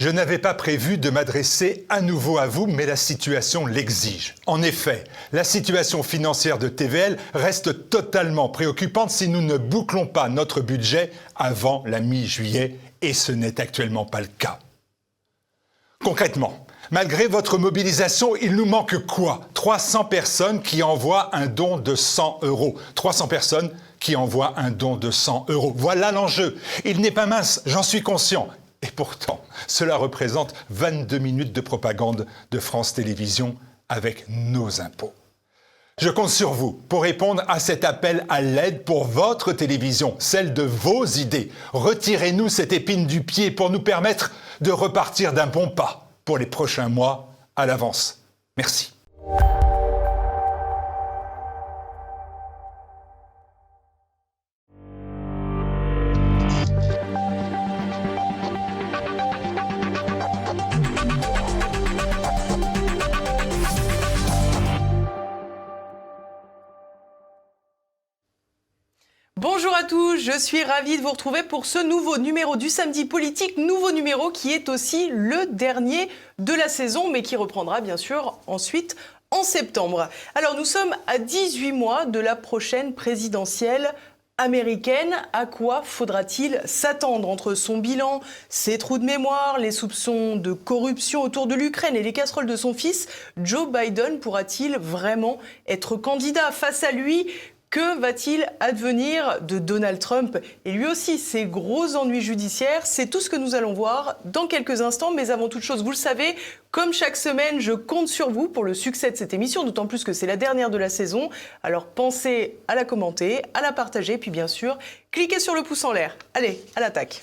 Je n'avais pas prévu de m'adresser à nouveau à vous, mais la situation l'exige. En effet, la situation financière de TVL reste totalement préoccupante si nous ne bouclons pas notre budget avant la mi-juillet, et ce n'est actuellement pas le cas. Concrètement, malgré votre mobilisation, il nous manque quoi ? 300 personnes qui envoient un don de 100 €. 300 personnes qui envoient un don de 100 €. Voilà l'enjeu. Il n'est pas mince, j'en suis conscient. Et pourtant, cela représente 22 minutes de propagande de France Télévisions avec nos impôts. Je compte sur vous pour répondre à cet appel à l'aide pour votre télévision, celle de vos idées. Retirez-nous cette épine du pied pour nous permettre de repartir d'un bon pas pour les prochains mois à l'avance. Merci. Bonjour à tous, je suis ravie de vous retrouver pour ce nouveau numéro du Samedi Politique, nouveau numéro qui est aussi le dernier de la saison, mais qui reprendra bien sûr ensuite en septembre. Alors nous sommes à 18 mois de la prochaine présidentielle américaine. À quoi faudra-t-il s'attendre entre son bilan, ses trous de mémoire, les soupçons de corruption autour de l'Ukraine et les casseroles de son fils? Joe Biden pourra-t-il vraiment être candidat? Face à lui, que va-t-il advenir de Donald Trump et lui aussi ses gros ennuis judiciaires? C'est tout ce que nous allons voir dans quelques instants. Mais avant toute chose, vous le savez, comme chaque semaine, je compte sur vous pour le succès de cette émission, d'autant plus que c'est la dernière de la saison. Alors pensez à la commenter, à la partager, puis bien sûr, cliquez sur le pouce en l'air. Allez, à l'attaque.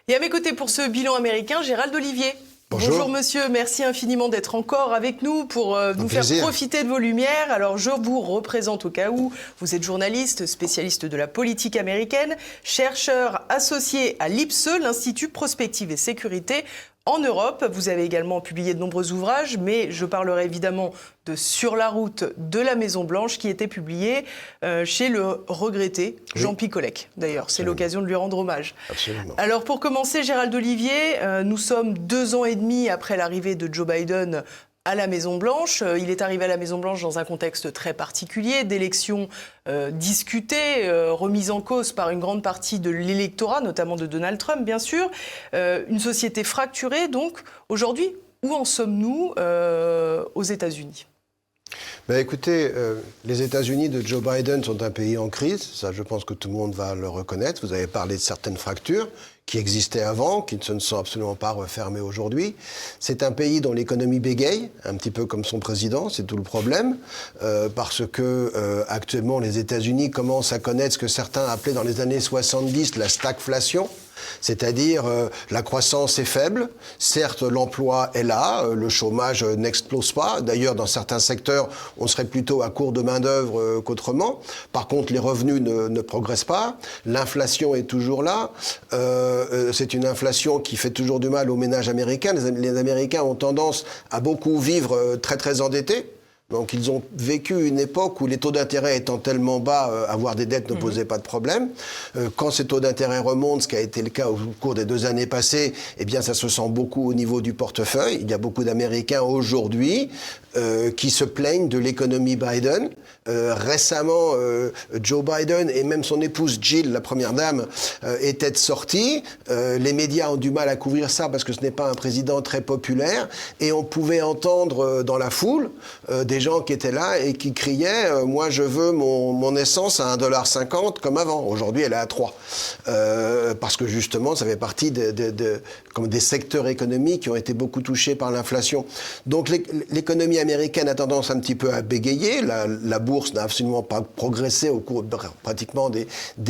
Et à mes côtés pour ce bilan américain, Gérald Olivier. Bonjour monsieur, merci infiniment d'être encore avec nous pour nous faire profiter de vos lumières. Alors je vous représente au cas où, vous êtes journaliste, spécialiste de la politique américaine, chercheur associé à l'IPSE, l'Institut Prospective et Sécurité en Europe. Vous avez également publié de nombreux ouvrages, mais je parlerai évidemment de Sur la route de la Maison-Blanche qui était publié chez le regretté Jean Picolec. D'ailleurs, c'est l'occasion de lui rendre hommage. Absolument. Alors pour commencer, Gérald Olivier, nous sommes 2 ans et demi après l'arrivée de Joe Biden à la Maison-Blanche. Il est arrivé à la Maison-Blanche dans un contexte très particulier, d'élections discutées, remises en cause par une grande partie de l'électorat, notamment de Donald Trump, bien sûr. Une société fracturée, donc. Aujourd'hui, où en sommes-nous aux États-Unis ? Écoutez, les États-Unis de Joe Biden sont un pays en crise. Ça, je pense que tout le monde va le reconnaître. Vous avez parlé de certaines fractures qui existaient avant, qui ne sont absolument pas refermées aujourd'hui. C'est un pays dont l'économie bégaye, un petit peu comme son président, c'est tout le problème, parce que actuellement les États-Unis commencent à connaître ce que certains appelaient dans les années 70 la stagflation. C'est-à-dire la croissance est faible, certes l'emploi est là, le chômage n'explose pas, d'ailleurs dans certains secteurs on serait plutôt à court de main-d'œuvre qu'autrement, par contre les revenus ne progressent pas, l'inflation est toujours là, c'est une inflation qui fait toujours du mal aux ménages américains, les Américains ont tendance à beaucoup vivre très très endettés. Donc ils ont vécu une époque où les taux d'intérêt étant tellement bas, avoir des dettes ne posait pas de problème. Quand ces taux d'intérêt remontent, ce qui a été le cas au cours des 2 années passées, eh bien ça se sent beaucoup au niveau du portefeuille. Il y a beaucoup d'Américains aujourd'hui qui se plaignent de l'économie Biden. Récemment, Joe Biden et même son épouse Jill, la première dame, étaient sortis. Les médias ont du mal à couvrir ça parce que ce n'est pas un président très populaire. Et on pouvait entendre dans la foule des gens qui étaient là et qui criaient « Moi, je veux mon essence à 1,50 $ comme avant. » Aujourd'hui, elle est à 3. Parce que justement, ça fait partie comme des secteurs économiques qui ont été beaucoup touchés par l'inflation. Donc l'économie américaine a tendance un petit peu à bégayer. La bourse n'a absolument pas progressé au cours pratiquement des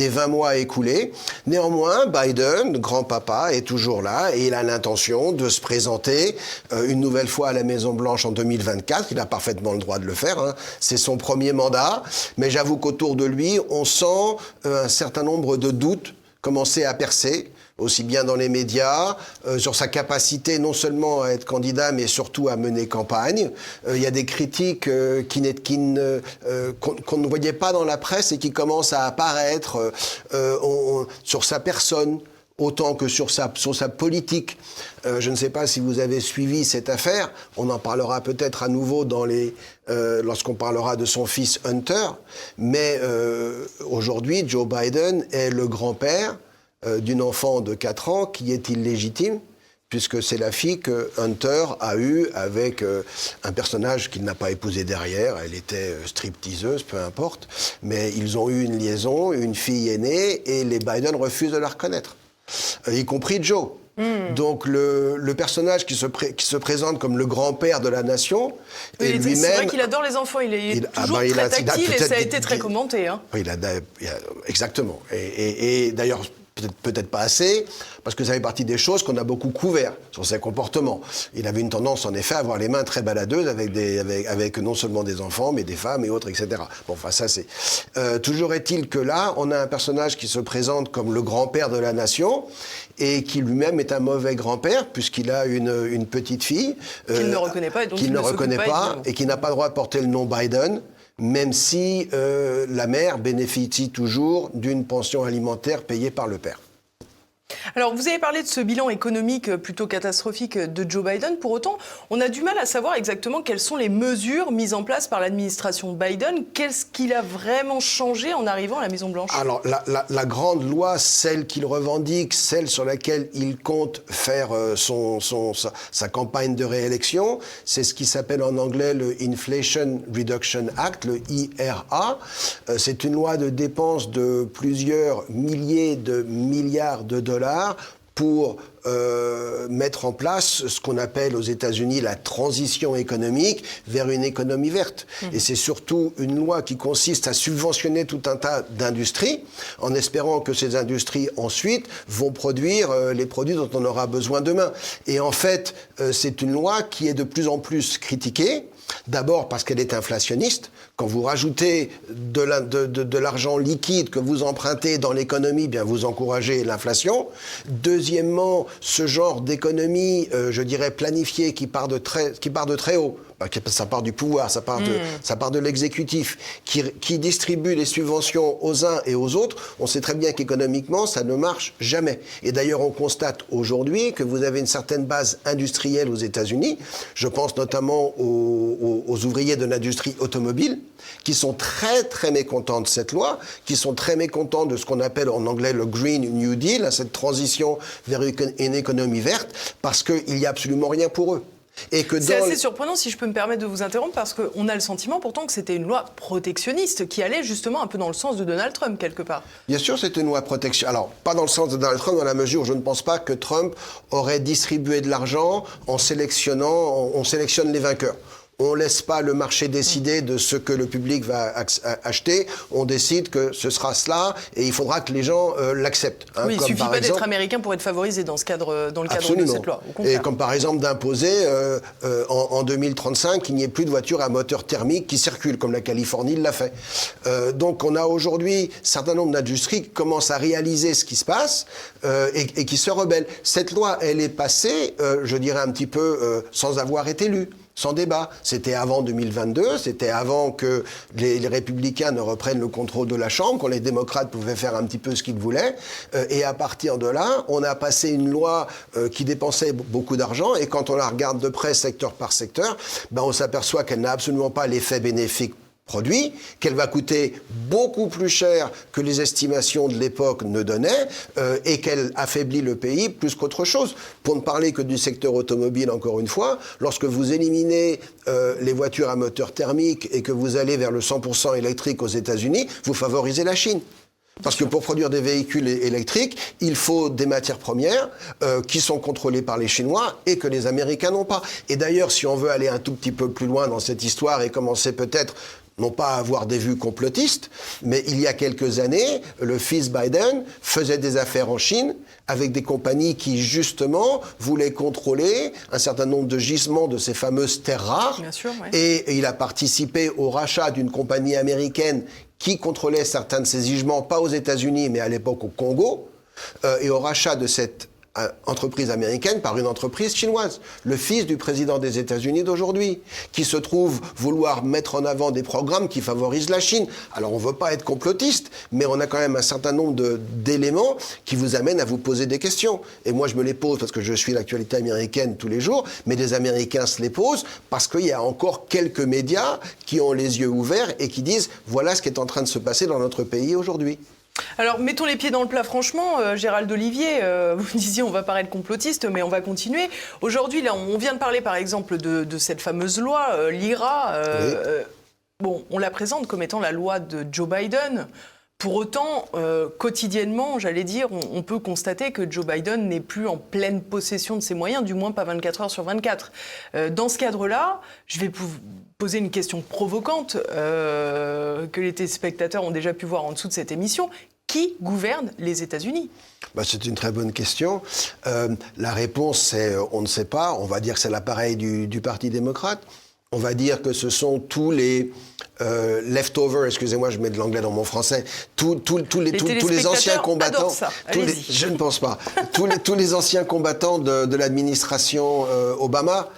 20 mois écoulés. Néanmoins, Biden, grand-papa, est toujours là et il a l'intention de se présenter une nouvelle fois à la Maison-Blanche en 2024. Il a parfaitement le droit de le faire. Hein. C'est son premier mandat. Mais j'avoue qu'autour de lui, on sent un certain nombre de doutes commencer à percer. aussi bien dans les médias, sur sa capacité non seulement à être candidat, mais surtout à mener campagne. Il y a des critiques qu'on ne voyait pas dans la presse et qui commencent à apparaître sur sa personne, autant que sur sa politique. Je ne sais pas si vous avez suivi cette affaire, on en parlera peut-être à nouveau lorsqu'on parlera de son fils Hunter, mais aujourd'hui, Joe Biden est le grand-père d'une enfant de 4 ans qui est illégitime, puisque c'est la fille que Hunter a eue avec un personnage qu'il n'a pas épousé derrière. Elle était stripteaseuse, peu importe, mais ils ont eu une liaison, une fille est née, et les Biden refusent de la reconnaître. Y compris Joe. Donc le personnage qui se présente comme le grand-père de la nation, et lui-même... C'est vrai qu'il adore les enfants, il est toujours très tactile et ça a été très commenté. Hein. Oui, exactement. Et d'ailleurs, peut-être pas assez, parce que ça fait partie des choses qu'on a beaucoup couvert sur ses comportements. Il avait une tendance, en effet, à avoir les mains très baladeuses avec non seulement des enfants, mais des femmes et autres, etc. Bon, enfin, ça, c'est... toujours est-il que là, on a un personnage qui se présente comme le grand-père de la nation et qui lui-même est un mauvais grand-père, puisqu'il a une petite fille... qu'il ne reconnaît pas et dont il ne reconnaît pas et qui n'a pas le droit de porter le nom Biden, même si la mère bénéficie toujours d'une pension alimentaire payée par le père. Alors, vous avez parlé de ce bilan économique plutôt catastrophique de Joe Biden. Pour autant, on a du mal à savoir exactement quelles sont les mesures mises en place par l'administration Biden. Qu'est-ce qu'il a vraiment changé en arrivant à la Maison-Blanche ? Alors, la grande loi, celle qu'il revendique, celle sur laquelle il compte faire sa campagne de réélection, c'est ce qui s'appelle en anglais le Inflation Reduction Act, le IRA. C'est une loi de dépenses de plusieurs milliers de milliards de dollars pour mettre en place ce qu'on appelle aux États-Unis la transition économique vers une économie verte. Et c'est surtout une loi qui consiste à subventionner tout un tas d'industries en espérant que ces industries ensuite vont produire les produits dont on aura besoin demain. Et en fait, c'est une loi qui est de plus en plus critiquée. D'abord parce qu'elle est inflationniste. Quand vous rajoutez de l'argent liquide que vous empruntez dans l'économie, bien vous encouragez l'inflation. Deuxièmement, ce genre d'économie, je dirais planifiée, qui part de très haut. Ça part du pouvoir, ça part de l'exécutif, qui distribue les subventions aux uns et aux autres. On sait très bien qu'économiquement, ça ne marche jamais. Et d'ailleurs, on constate aujourd'hui que vous avez une certaine base industrielle aux États-Unis. Je pense notamment aux ouvriers de l'industrie automobile, qui sont très, très mécontents de cette loi, qui sont très mécontents de ce qu'on appelle en anglais le Green New Deal, cette transition vers une économie verte, parce qu'il n'y a absolument rien pour eux. C'est assez surprenant, si je peux me permettre de vous interrompre, parce qu'on a le sentiment pourtant que c'était une loi protectionniste qui allait justement un peu dans le sens de Donald Trump, quelque part. Bien sûr, c'est une loi protection. Alors, pas dans le sens de Donald Trump, dans la mesure où je ne pense pas que Trump aurait distribué de l'argent on sélectionne les vainqueurs. On ne laisse pas le marché décider de ce que le public va acheter. On décide que ce sera cela et il faudra que les gens l'acceptent. Hein, oui, il ne suffit pas d'être américain pour être favorisé dans le cadre de cette loi. Et comme par exemple d'imposer en 2035 qu'il n'y ait plus de voitures à moteur thermique qui circulent, comme la Californie l'a fait. Donc on a aujourd'hui un certain nombre d'industries qui commencent à réaliser ce qui se passe et qui se rebellent. Cette loi, elle est passée, je dirais un petit peu, sans avoir été lue. Sans débat. C'était avant 2022, c'était avant que les républicains ne reprennent le contrôle de la Chambre, quand les démocrates pouvaient faire un petit peu ce qu'ils voulaient. Et à partir de là, on a passé une loi qui dépensait beaucoup d'argent. Et quand on la regarde de près, secteur par secteur, on s'aperçoit qu'elle n'a absolument pas l'effet bénéfique produit, qu'elle va coûter beaucoup plus cher que les estimations de l'époque ne donnaient et qu'elle affaiblit le pays plus qu'autre chose. Pour ne parler que du secteur automobile, encore une fois, lorsque vous éliminez les voitures à moteur thermique et que vous allez vers le 100% électrique aux États-Unis, vous favorisez la Chine. Parce que pour produire des véhicules électriques, il faut des matières premières qui sont contrôlées par les Chinois et que les Américains n'ont pas. Et d'ailleurs, si on veut aller un tout petit peu plus loin dans cette histoire et commencer peut-être non pas à avoir des vues complotistes, mais il y a quelques années, le fils Biden faisait des affaires en Chine avec des compagnies qui, justement, voulaient contrôler un certain nombre de gisements de ces fameuses terres rares. Bien sûr, ouais. Et il a participé au rachat d'une compagnie américaine qui contrôlait certains de ces gisements, pas aux États-Unis, mais à l'époque au Congo. et au rachat de cette entreprise américaine par une entreprise chinoise. Le fils du président des États-Unis d'aujourd'hui, qui se trouve vouloir mettre en avant des programmes qui favorisent la Chine. Alors on ne veut pas être complotiste, mais on a quand même un certain nombre d'éléments qui vous amènent à vous poser des questions. Et moi je me les pose parce que je suis l'actualité américaine tous les jours, mais des Américains se les posent parce qu'il y a encore quelques médias qui ont les yeux ouverts et qui disent voilà ce qui est en train de se passer dans notre pays aujourd'hui. Alors, mettons les pieds dans le plat, franchement. Gérald Olivier, vous me disiez, on va paraître complotiste, mais on va continuer. Aujourd'hui, là, on vient de parler, par exemple, de cette fameuse loi, l'IRA. Oui. Bon, on la présente comme étant la loi de Joe Biden. Pour autant, quotidiennement, j'allais dire, on peut constater que Joe Biden n'est plus en pleine possession de ses moyens, du moins pas 24 heures sur 24. Dans ce cadre-là, je vais vous poser une question provocante que les téléspectateurs ont déjà pu voir en dessous de cette émission. Qui gouverne les États-Unis ? C'est une très bonne question. La réponse, c'est on ne sait pas. On va dire que c'est l'appareil du Parti démocrate. On va dire que ce sont tous les leftovers, excusez-moi, je mets de l'anglais dans mon français, tous les anciens combattants, je ne pense pas, tous les anciens combattants de l'administration Obama,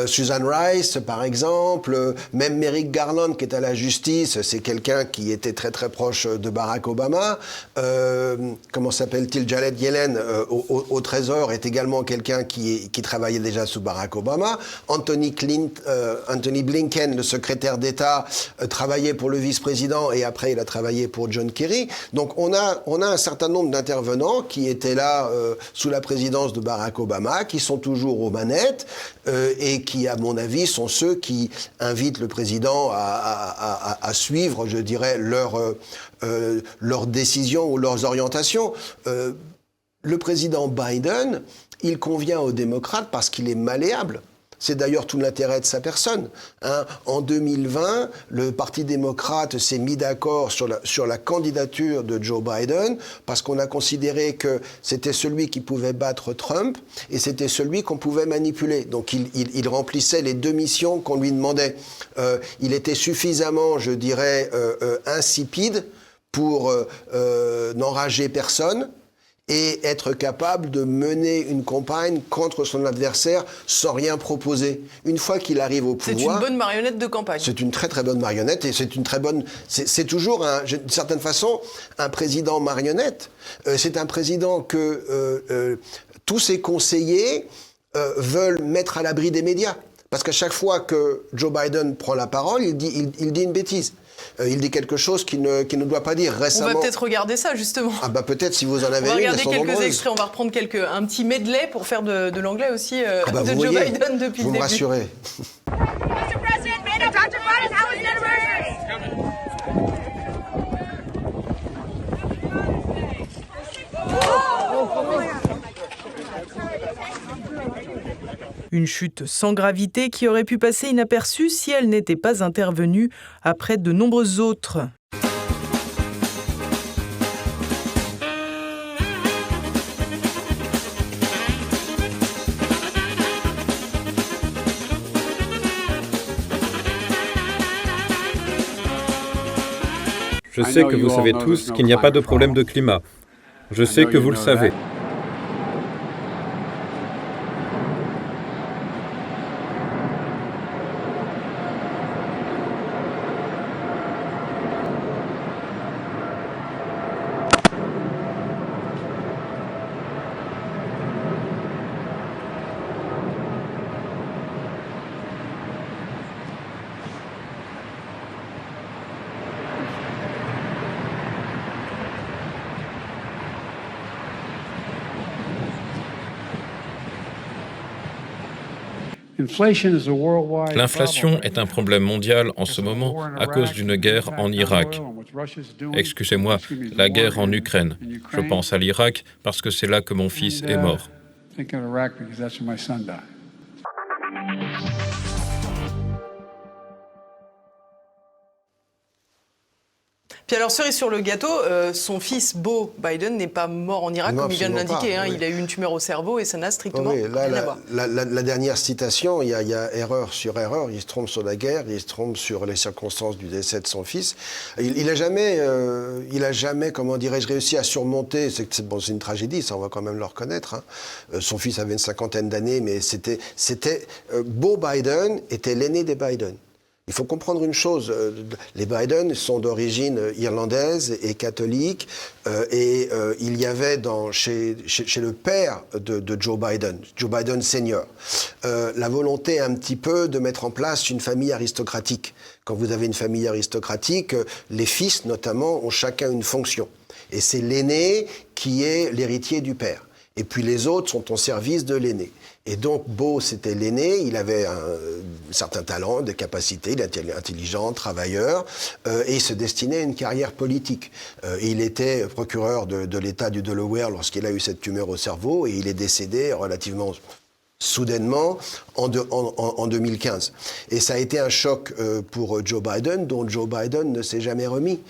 Susan Rice par exemple, même Merrick Garland qui est à la justice, c'est quelqu'un qui était très très proche de Barack Obama, comment s'appelle-t-il, Janet Yellen au Trésor est également quelqu'un qui travaillait déjà sous Barack Obama, Anthony Blinken, le secrétaire d'État, travaillait pour le vice-président et après il a travaillé pour John Kerry. Donc on a un certain nombre d'intervenants qui étaient là sous la présidence de Barack Obama, qui sont toujours aux manettes et qui, à mon avis, sont ceux qui invitent le président à suivre, je dirais, leurs décisions ou leurs orientations. Le président Biden, il convient aux démocrates parce qu'il est malléable. C'est d'ailleurs tout l'intérêt de sa personne. En 2020, le Parti démocrate s'est mis d'accord sur la candidature de Joe Biden parce qu'on a considéré que c'était celui qui pouvait battre Trump et c'était celui qu'on pouvait manipuler. Donc il remplissait les deux missions qu'on lui demandait. Il était suffisamment, je dirais, insipide pour n'enrager personne et être capable de mener une campagne contre son adversaire sans rien proposer. Une fois qu'il arrive au pouvoir... C'est une bonne marionnette de campagne. C'est une très très bonne marionnette et c'est une très bonne... C'est toujours, d'une certaine façon, un président marionnette. C'est un président que tous ses conseillers veulent mettre à l'abri des médias. Parce qu'à chaque fois que Joe Biden prend la parole, il dit une bêtise. Il dit quelque chose qu'il ne doit pas dire. Récemment... On va peut-être regarder ça, justement. Peut-être si vous en avez une, elles sont nombreuses. On va regarder quelques extraits, on va reprendre un petit medley pour faire de l'anglais aussi de Joe Biden depuis le début. Vous me rassurez. Mr. President, Dr. Biden, how was your Une chute sans gravité qui aurait pu passer inaperçue si elle n'était pas intervenue après de nombreuses autres. Je sais que vous savez tous qu'il n'y a pas de problème de climat. Je sais que vous le savez. L'inflation est un problème mondial en ce moment à cause d'une guerre en Irak. Excusez-moi, la guerre en Ukraine. Je pense à l'Irak parce que c'est là que mon fils est mort. Puis alors, cerise sur le gâteau, son fils Beau Biden n'est pas mort en Irak, Non, comme il vient de absolument l'indiquer. pas, oui. Il a eu une tumeur au cerveau et ça n'a strictement Oui, là, rien à voir. la dernière citation, il y a erreur sur erreur. Il se trompe sur la guerre, il se trompe sur les circonstances du décès de son fils. Il a jamais, comment dirais-je, réussi à surmonter. C'est une tragédie, ça on va quand même le reconnaître. Hein. Son fils avait une 50aine d'années, mais Beau Biden était l'aîné des Biden. Il faut comprendre une chose, les Biden sont d'origine irlandaise et catholique, il y avait chez le père de Joe Biden senior, la volonté un petit peu de mettre en place une famille aristocratique. Quand vous avez une famille aristocratique, les fils notamment ont chacun une fonction. Et c'est l'aîné qui est l'héritier du père. Et puis les autres sont au service de l'aîné. Et donc, Beau, c'était l'aîné, il avait un certain talent, des capacités, il était intelligent, travailleur, et il se destinait à une carrière politique. Il était procureur de l'État du Delaware lorsqu'il a eu cette tumeur au cerveau, et il est décédé relativement soudainement en 2015. Et ça a été un choc pour Joe Biden, dont Joe Biden ne s'est jamais remis.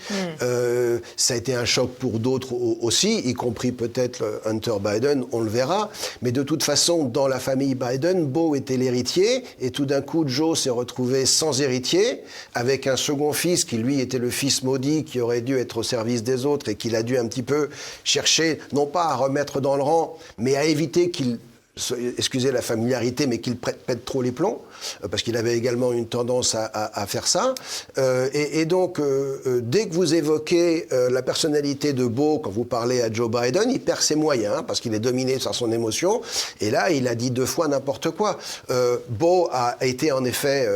Ça a été un choc pour d'autres aussi, y compris peut-être Hunter Biden, on le verra. Mais de toute façon, dans la famille Biden, Beau était l'héritier, et tout d'un coup, Joe s'est retrouvé sans héritier, avec un second fils qui, lui, était le fils maudit, qui aurait dû être au service des autres, et qu'il a dû un petit peu chercher, non pas à remettre dans le rang, mais à éviter qu'il... excusez la familiarité, mais qu'il pète trop les plombs, parce qu'il avait également une tendance à faire ça. Et donc, dès que vous évoquez la personnalité de Beau, quand vous parlez à Joe Biden, il perd ses moyens, parce qu'il est dominé par son émotion. Et là, il a dit 2 fois n'importe quoi. Beau a été en effet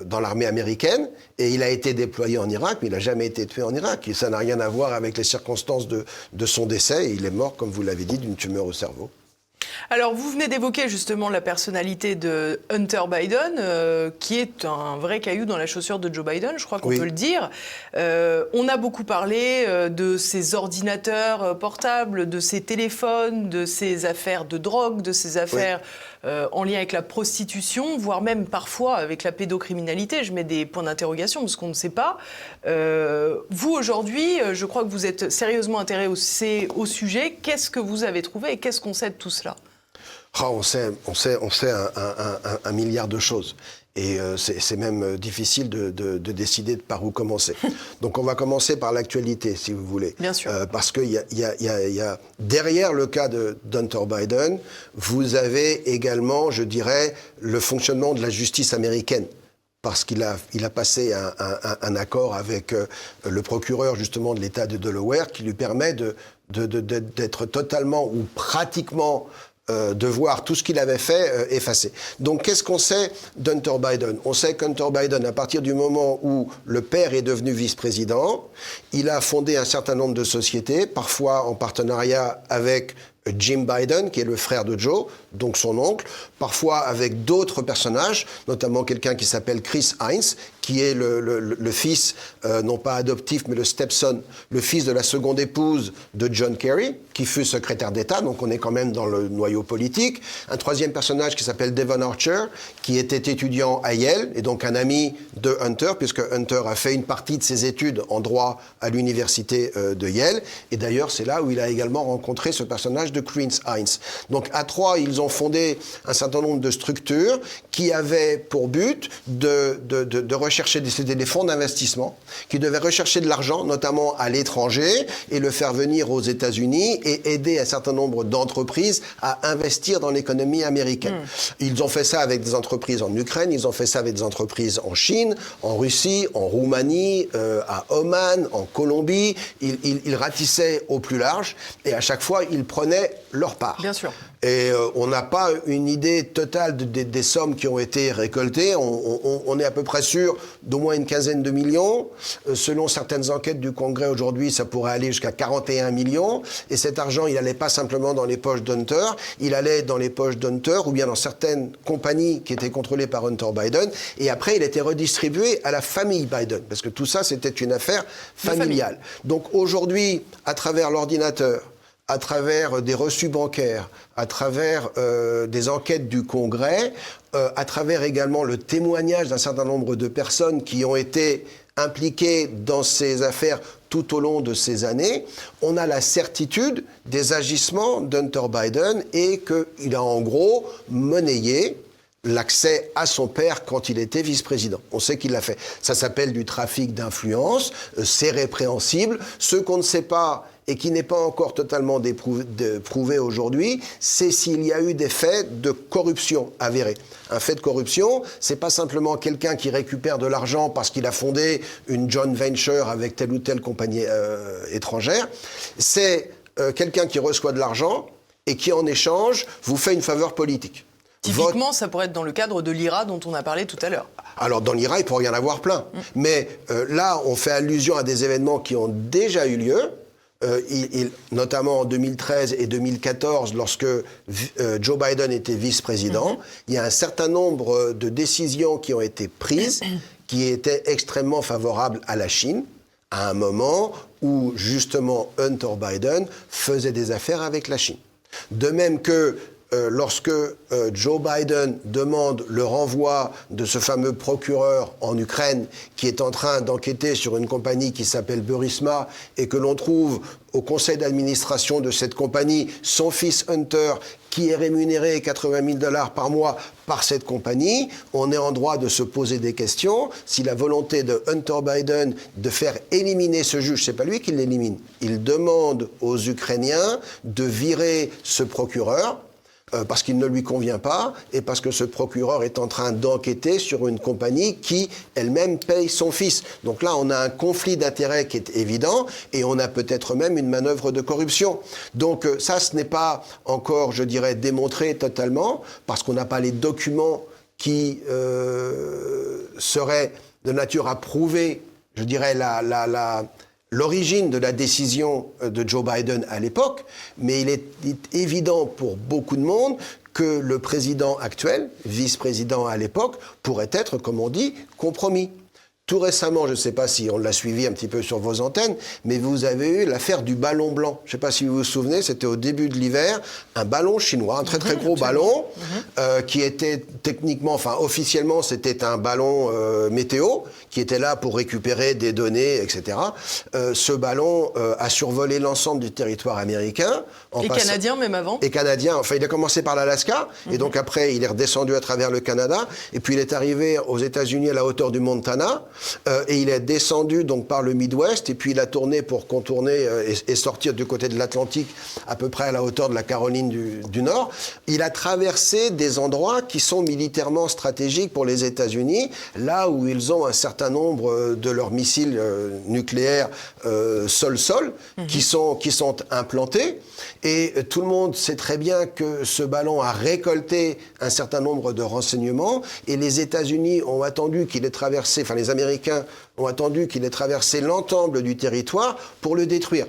dans l'armée américaine, et il a été déployé en Irak, mais il n'a jamais été tué en Irak. Et ça n'a rien à voir avec les circonstances de son décès. Et il est mort, comme vous l'avez dit, d'une tumeur au cerveau. Alors, vous venez d'évoquer justement la personnalité de Hunter Biden, qui est un vrai caillou dans la chaussure de Joe Biden, je crois qu'on peut le dire. On a beaucoup parlé de ses ordinateurs portables, de ses téléphones, de ses affaires de drogue, de ses affaires en lien avec la prostitution, voire même parfois avec la pédocriminalité. Je mets des points d'interrogation parce qu'on ne sait pas. Vous, aujourd'hui, je crois que vous êtes sérieusement intéressé au sujet. Qu'est-ce que vous avez trouvé et qu'est-ce qu'on sait de tout cela ? On sait un milliard de choses. Et c'est même difficile de décider par où commencer. Donc on va commencer par l'actualité, si vous voulez. Bien sûr. Parce qu'il y a derrière le cas d'Hunter Biden, vous avez également, je dirais, le fonctionnement de la justice américaine. Parce qu'il a passé un accord avec le procureur justement de l'État de Delaware qui lui permet d'être totalement ou pratiquement de voir tout ce qu'il avait fait effacé. Donc qu'est-ce qu'on sait d'Hunter Biden ? On sait qu'Hunter Biden, à partir du moment où le père est devenu vice-président, il a fondé un certain nombre de sociétés, parfois en partenariat avec Jim Biden, qui est le frère de Joe, donc son oncle, parfois avec d'autres personnages, notamment quelqu'un qui s'appelle Chris Hines, qui est le fils, non pas adoptif, mais le stepson, le fils de la seconde épouse de John Kerry, qui fut secrétaire d'État, donc on est quand même dans le noyau politique. Un troisième personnage qui s'appelle Devon Archer, qui était étudiant à Yale, et donc un ami de Hunter, puisque Hunter a fait une partie de ses études en droit à l'université de Yale, et d'ailleurs c'est là où il a également rencontré ce personnage de Chris Hines. Donc à 3, ils ont fondé un certain nombre de structures qui avaient pour but de rechercher des fonds d'investissement, qui devaient rechercher de l'argent, notamment à l'étranger, et le faire venir aux États-Unis et aider un certain nombre d'entreprises à investir dans l'économie américaine. Ils ont fait ça avec des entreprises en Ukraine, ils ont fait ça avec des entreprises en Chine, en Russie, en Roumanie, à Oman, en Colombie. Ils ratissaient au plus large et à chaque fois, ils prenaient leur part. Bien sûr. Et on n'a pas une idée totale des sommes qui ont été récoltées. On est à peu près sûr d'au moins une quinzaine de millions. Selon certaines enquêtes du Congrès aujourd'hui, ça pourrait aller jusqu'à 41 millions. Et cet argent, il n'allait pas simplement dans les poches d'Hunter, il allait dans les poches d'Hunter ou bien dans certaines compagnies qui étaient contrôlées par Hunter Biden. Et après, il était redistribué à la famille Biden. Parce que tout ça, c'était une affaire familiale. Donc aujourd'hui, à travers l'ordinateur, à travers des reçus bancaires, à travers des enquêtes du Congrès, à travers également le témoignage d'un certain nombre de personnes qui ont été impliqué dans ces affaires tout au long de ces années, on a la certitude des agissements d'Hunter Biden et qu'il a en gros monnayé l'accès à son père quand il était vice-président. On sait qu'il l'a fait. Ça s'appelle du trafic d'influence, c'est répréhensible. Ce qu'on ne sait pas et qui n'est pas encore totalement prouvé aujourd'hui, c'est s'il y a eu des faits de corruption avérés. Un fait de corruption, c'est pas simplement quelqu'un qui récupère de l'argent parce qu'il a fondé une joint venture avec telle ou telle compagnie étrangère. C'est quelqu'un qui reçoit de l'argent et qui, en échange, vous fait une faveur politique. Typiquement, ça pourrait être dans le cadre de l'IRA dont on a parlé tout à l'heure. Alors, dans l'IRA, il pourrait y en avoir plein. Mais là, on fait allusion à des événements qui ont déjà eu lieu, notamment en 2013 et 2014, lorsque Joe Biden était vice-président. Il y a un certain nombre de décisions qui ont été prises qui étaient extrêmement favorables à la Chine, à un moment où, justement, Hunter Biden faisait des affaires avec la Chine. De même que lorsque Joe Biden demande le renvoi de ce fameux procureur en Ukraine qui est en train d'enquêter sur une compagnie qui s'appelle Burisma et que l'on trouve au conseil d'administration de cette compagnie son fils Hunter qui est rémunéré $80 000 par mois par cette compagnie, on est en droit de se poser des questions. Si la volonté de Hunter Biden de faire éliminer ce juge, c'est pas lui qui l'élimine, il demande aux Ukrainiens de virer ce procureur, parce qu'il ne lui convient pas et parce que ce procureur est en train d'enquêter sur une compagnie qui elle-même paye son fils. Donc là, on a un conflit d'intérêts qui est évident et on a peut-être même une manœuvre de corruption. Donc ça, ce n'est pas encore, je dirais, démontré totalement parce qu'on n'a pas les documents qui seraient de nature à prouver, je dirais, l'origine de la décision de Joe Biden à l'époque, mais il est évident pour beaucoup de monde que le président actuel, vice-président à l'époque, pourrait être, comme on dit, compromis. Tout récemment, je ne sais pas si on l'a suivi un petit peu sur vos antennes, mais vous avez eu l'affaire du ballon blanc. Je ne sais pas si vous vous souvenez, c'était au début de l'hiver, un ballon chinois, un très très gros ballon, qui était techniquement, enfin officiellement, c'était un ballon météo, qui était là pour récupérer des données, etc. Ce ballon a survolé l'ensemble du territoire américain. Et canadien même avant. Et canadien, enfin il a commencé par l'Alaska, et donc après il est redescendu à travers le Canada, et puis il est arrivé aux États-Unis à la hauteur du Montana, et il est descendu donc par le Midwest et puis il a tourné pour contourner et sortir du côté de l'Atlantique à peu près à la hauteur de la Caroline du Nord. Il a traversé des endroits qui sont militairement stratégiques pour les États-Unis, là où ils ont un certain nombre de leurs missiles nucléaires sol-sol qui sont implantés. Et tout le monde sait très bien que ce ballon a récolté un certain nombre de renseignements et les États-Unis ont attendu qu'il ait traversé, enfin les Américains ont attendu qu'il ait traversé l'ensemble du territoire pour le détruire.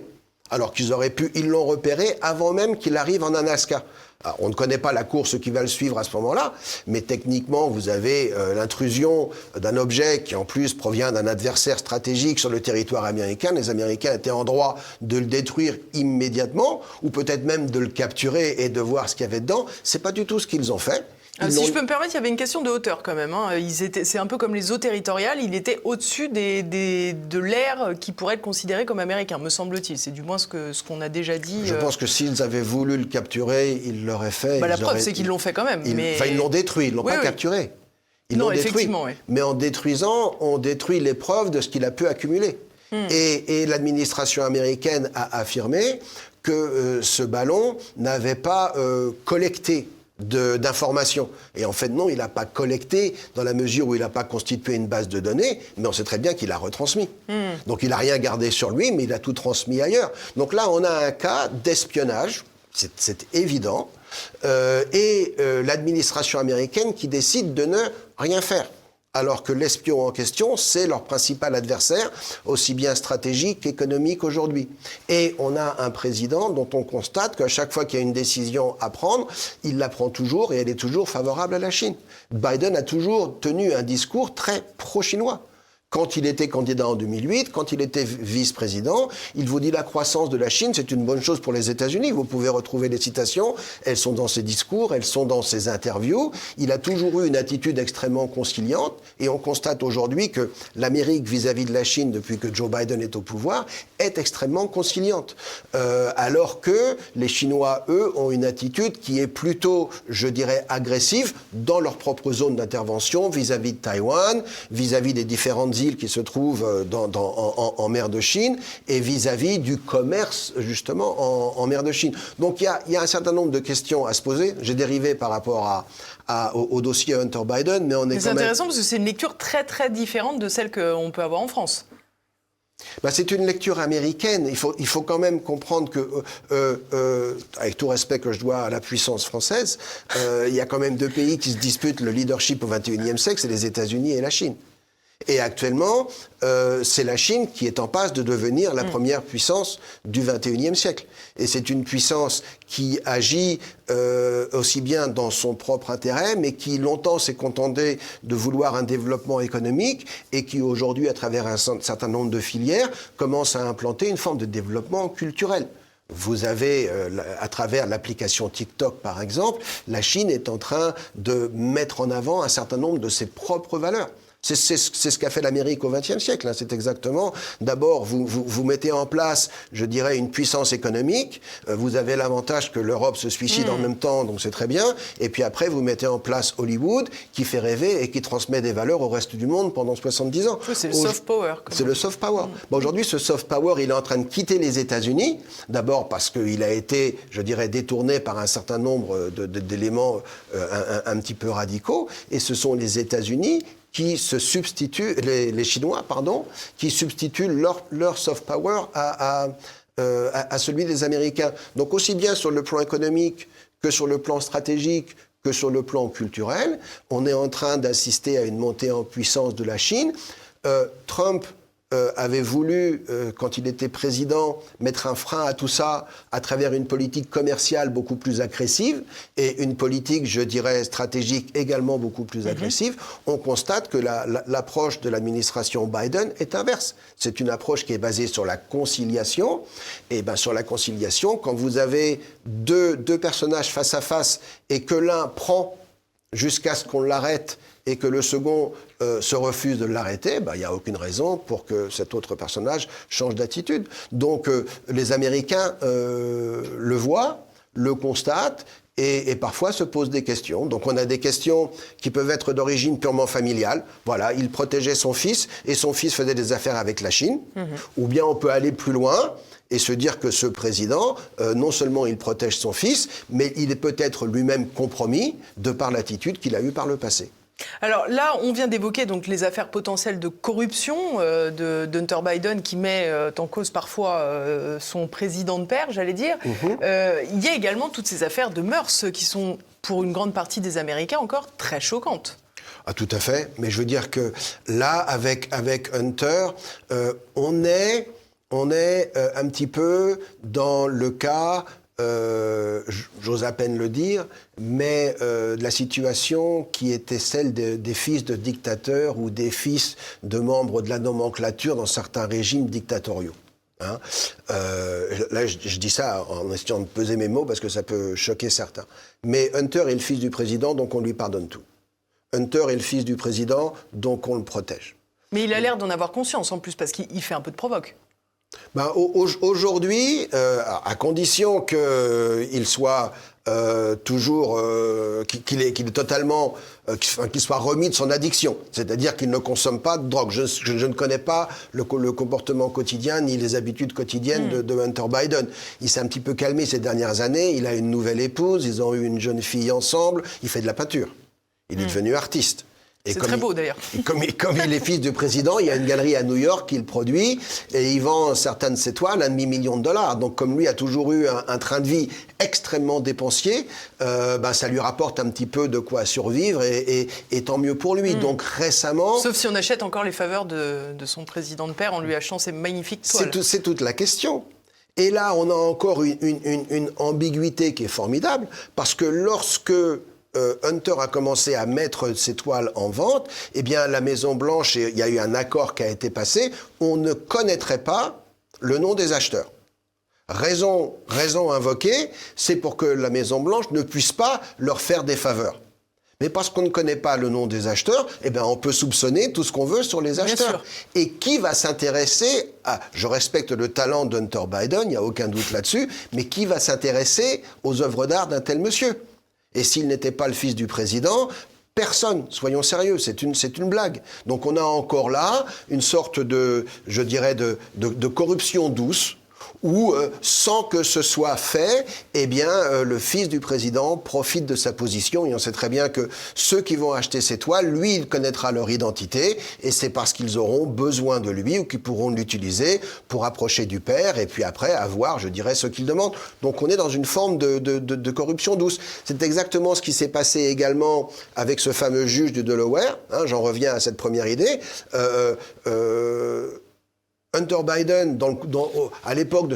Alors qu'ils auraient pu, ils l'ont repéré avant même qu'il arrive en Alaska. Alors, on ne connaît pas la course qui va le suivre à ce moment-là, mais techniquement, vous avez l'intrusion d'un objet qui, en plus, provient d'un adversaire stratégique sur le territoire américain. Les Américains étaient en droit de le détruire immédiatement, ou peut-être même de le capturer et de voir ce qu'il y avait dedans. C'est pas du tout ce qu'ils ont fait. Si je peux me permettre, il y avait une question de hauteur quand même. C'est un peu comme les eaux territoriales, il était au-dessus de l'air qui pourrait être considéré comme américain, me semble-t-il. C'est du moins ce qu'on a déjà dit. Je pense que s'ils avaient voulu le capturer, ils l'auraient fait. La preuve, c'est qu'ils l'ont fait quand même. Enfin, ils l'ont détruit, ils ne l'ont pas capturé. Ils l'ont détruit. Oui. Mais en détruisant, on détruit les preuves de ce qu'il a pu accumuler. Et l'administration américaine a affirmé que ce ballon n'avait pas collecté d'informations. Et en fait, non, il n'a pas collecté dans la mesure où il n'a pas constitué une base de données, mais on sait très bien qu'il a retransmis. Donc il n'a rien gardé sur lui, mais il a tout transmis ailleurs. Donc là, on a un cas d'espionnage, c'est évident, et l'administration américaine qui décide de ne rien faire. Alors que l'espion en question, c'est leur principal adversaire, aussi bien stratégique qu'économique aujourd'hui. Et on a un président dont on constate qu'à chaque fois qu'il y a une décision à prendre, il la prend toujours et elle est toujours favorable à la Chine. Biden a toujours tenu un discours très pro-chinois. quand il était candidat en 2008, quand il était vice-président, il vous dit la croissance de la Chine, c'est une bonne chose pour les États-Unis. Vous pouvez retrouver les citations, elles sont dans ses discours, elles sont dans ses interviews. Il a toujours eu une attitude extrêmement conciliante et on constate aujourd'hui que l'Amérique vis-à-vis de la Chine, depuis que Joe Biden est au pouvoir, est extrêmement conciliante. Alors que les Chinois, eux, ont une attitude qui est plutôt, je dirais, agressive dans leur propre zone d'intervention vis-à-vis de Taïwan, vis-à-vis des différentes îles qui se trouvent en mer de Chine et vis-à-vis du commerce justement en mer de Chine. Donc il y a un certain nombre de questions à se poser. J'ai dérivé par rapport au dossier Hunter Biden, mais on est c'est intéressant parce que c'est une lecture très très différente de celle qu'on peut avoir en France. C'est une lecture américaine. Il faut quand même comprendre que, avec tout respect que je dois à la puissance française, il y a quand même deux pays qui se disputent le leadership au XXIe siècle, c'est les États-Unis et la Chine. Et actuellement, c'est la Chine qui est en passe de devenir la première puissance du XXIe siècle. Et c'est une puissance qui agit aussi bien dans son propre intérêt, mais qui longtemps s'est contentée de vouloir un développement économique et qui aujourd'hui, à travers un certain nombre de filières, commence à implanter une forme de développement culturel. Vous avez, à travers l'application TikTok par exemple, la Chine est en train de mettre en avant un certain nombre de ses propres valeurs. C'est ce qu'a fait l'Amérique au XXe siècle. Hein. C'est exactement, d'abord, vous mettez en place, je dirais, une puissance économique. Vous avez l'avantage que l'Europe se suicide en même temps, donc c'est très bien. Et puis après, vous mettez en place Hollywood, qui fait rêver et qui transmet des valeurs au reste du monde pendant 70 ans. Oui, c'est le soft power. C'est le soft power. Aujourd'hui, ce soft power, il est en train de quitter les États-Unis. D'abord parce qu'il a été, je dirais, détourné par un certain nombre d'éléments un petit peu radicaux. Et ce sont les États-Unis qui se substituent, les Chinois, pardon, qui substituent leur soft power à celui des Américains. Donc aussi bien sur le plan économique que sur le plan stratégique, que sur le plan culturel, on est en train d'assister à une montée en puissance de la Chine. Trump avait voulu, quand il était président, mettre un frein à tout ça à travers une politique commerciale beaucoup plus agressive et une politique, je dirais, stratégique également beaucoup plus agressive. On constate que l'approche de l'administration Biden est inverse. C'est une approche qui est basée sur la conciliation. Et bien, sur la conciliation, quand vous avez deux personnages face à face et que l'un prend jusqu'à ce qu'on l'arrête et que le second se refuse de l'arrêter, il n'y a aucune raison pour que cet autre personnage change d'attitude. Donc les Américains le voient, le constatent, et parfois se posent des questions. Donc on a des questions qui peuvent être d'origine purement familiale. Voilà, il protégeait son fils, et son fils faisait des affaires avec la Chine. Ou bien on peut aller plus loin et se dire que ce président, non seulement il protège son fils, mais il est peut-être lui-même compromis de par l'attitude qu'il a eue par le passé. Alors là, on vient d'évoquer donc les affaires potentielles de corruption d'Hunter Biden qui met en cause parfois son président de pair, j'allais dire. Il y a également toutes ces affaires de mœurs qui sont, pour une grande partie des Américains, encore très choquantes. Ah, tout à fait. Mais je veux dire que là, avec Hunter, on est un petit peu dans le cas... j'ose à peine le dire, mais de la situation qui était celle des fils de dictateurs ou des fils de membres de la nomenclature dans certains régimes dictatoriaux. Hein. Là, je dis ça en essayant de peser mes mots parce que ça peut choquer certains. Mais Hunter est le fils du président, donc on lui pardonne tout. Hunter est le fils du président, donc on le protège. Mais il a l'air d'en avoir conscience en plus, parce qu'il fait un peu de provoque. Aujourd'hui, à condition qu'il soit toujours, qu'il est totalement, qu'il soit remis de son addiction, c'est-à-dire qu'il ne consomme pas de drogue. Je ne connais pas le comportement quotidien ni les habitudes quotidiennes de Hunter Biden. Il s'est un petit peu calmé ces dernières années, il a une nouvelle épouse, ils ont eu une jeune fille ensemble, il fait de la peinture. Il est devenu artiste. C'est très beau d'ailleurs. Comme il est fils du président, il y a une galerie à New York qu'il produit et il vend certaines de ses toiles à $1,5 million. Donc comme lui a toujours eu un train de vie extrêmement dépensier, ça lui rapporte un petit peu de quoi survivre et tant mieux pour lui. Donc récemment... Sauf si on achète encore les faveurs de son président de pair en lui achetant ces magnifiques toiles. C'est toute la question. Et là, on a encore une ambiguïté qui est formidable parce que lorsque Hunter a commencé à mettre ses toiles en vente, eh bien, la Maison-Blanche, il y a eu un accord qui a été passé, on ne connaîtrait pas le nom des acheteurs. Raison invoquée, c'est pour que la Maison-Blanche ne puisse pas leur faire des faveurs. Mais parce qu'on ne connaît pas le nom des acheteurs, eh ben on peut soupçonner tout ce qu'on veut sur les acheteurs. Et qui va s'intéresser à... Je respecte le talent d'Hunter Biden, il n'y a aucun doute là-dessus, mais qui va s'intéresser aux œuvres d'art d'un tel monsieur? Et s'il n'était pas le fils du président, personne, soyons sérieux, c'est une blague. Donc on a encore là une sorte de, je dirais, de corruption douce, où, sans que ce soit fait, eh bien, le fils du président profite de sa position. Et on sait très bien que ceux qui vont acheter ces toiles, lui, il connaîtra leur identité, et c'est parce qu'ils auront besoin de lui ou qu'ils pourront l'utiliser pour approcher du père, et puis après avoir, je dirais, ce qu'il demande. Donc on est dans une forme de corruption douce. C'est exactement ce qui s'est passé également avec ce fameux juge du Delaware. Hein, j'en reviens à cette première idée. Hunter Biden, à l'époque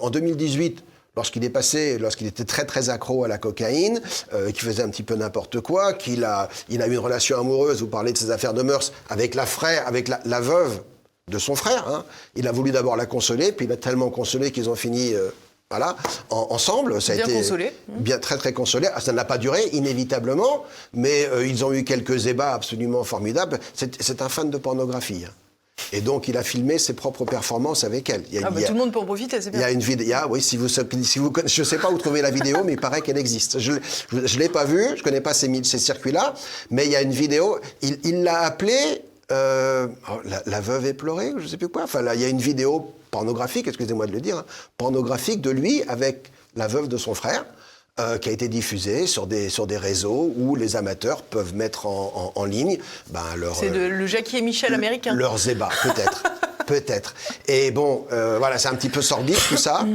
en 2018, lorsqu'il était très très accro à la cocaïne, qu'il faisait un petit peu n'importe quoi, qu'il a eu une relation amoureuse, vous parlez de ses affaires de mœurs, avec la veuve de son frère. Hein. Il a voulu d'abord la consoler, puis il a tellement consolé qu'ils ont fini ensemble. Ça a été consolé. Bien très très consolé. Ça n'a pas duré, inévitablement, mais ils ont eu quelques ébats absolument formidables. C'est un fan de pornographie. Hein. Et donc, il a filmé ses propres performances avec elle. Tout le monde peut en profiter, c'est bien. Il y a une vidéo, oui, si vous, je ne sais pas où trouver la vidéo, mais il paraît qu'elle existe. Je ne l'ai pas vue, je ne connais pas ces circuits-là, mais il y a une vidéo, il l'a appelée la veuve éplorée, je ne sais plus quoi. Enfin, là, il y a une vidéo pornographique, excusez-moi de le dire, hein, pornographique de lui avec la veuve de son frère, qui a été diffusée sur des réseaux où les amateurs peuvent mettre en ligne leur... C'est le Jackie et Michel américain. Leurs ébats, peut-être. Peut-être. Et bon, voilà, c'est un petit peu sordide tout ça.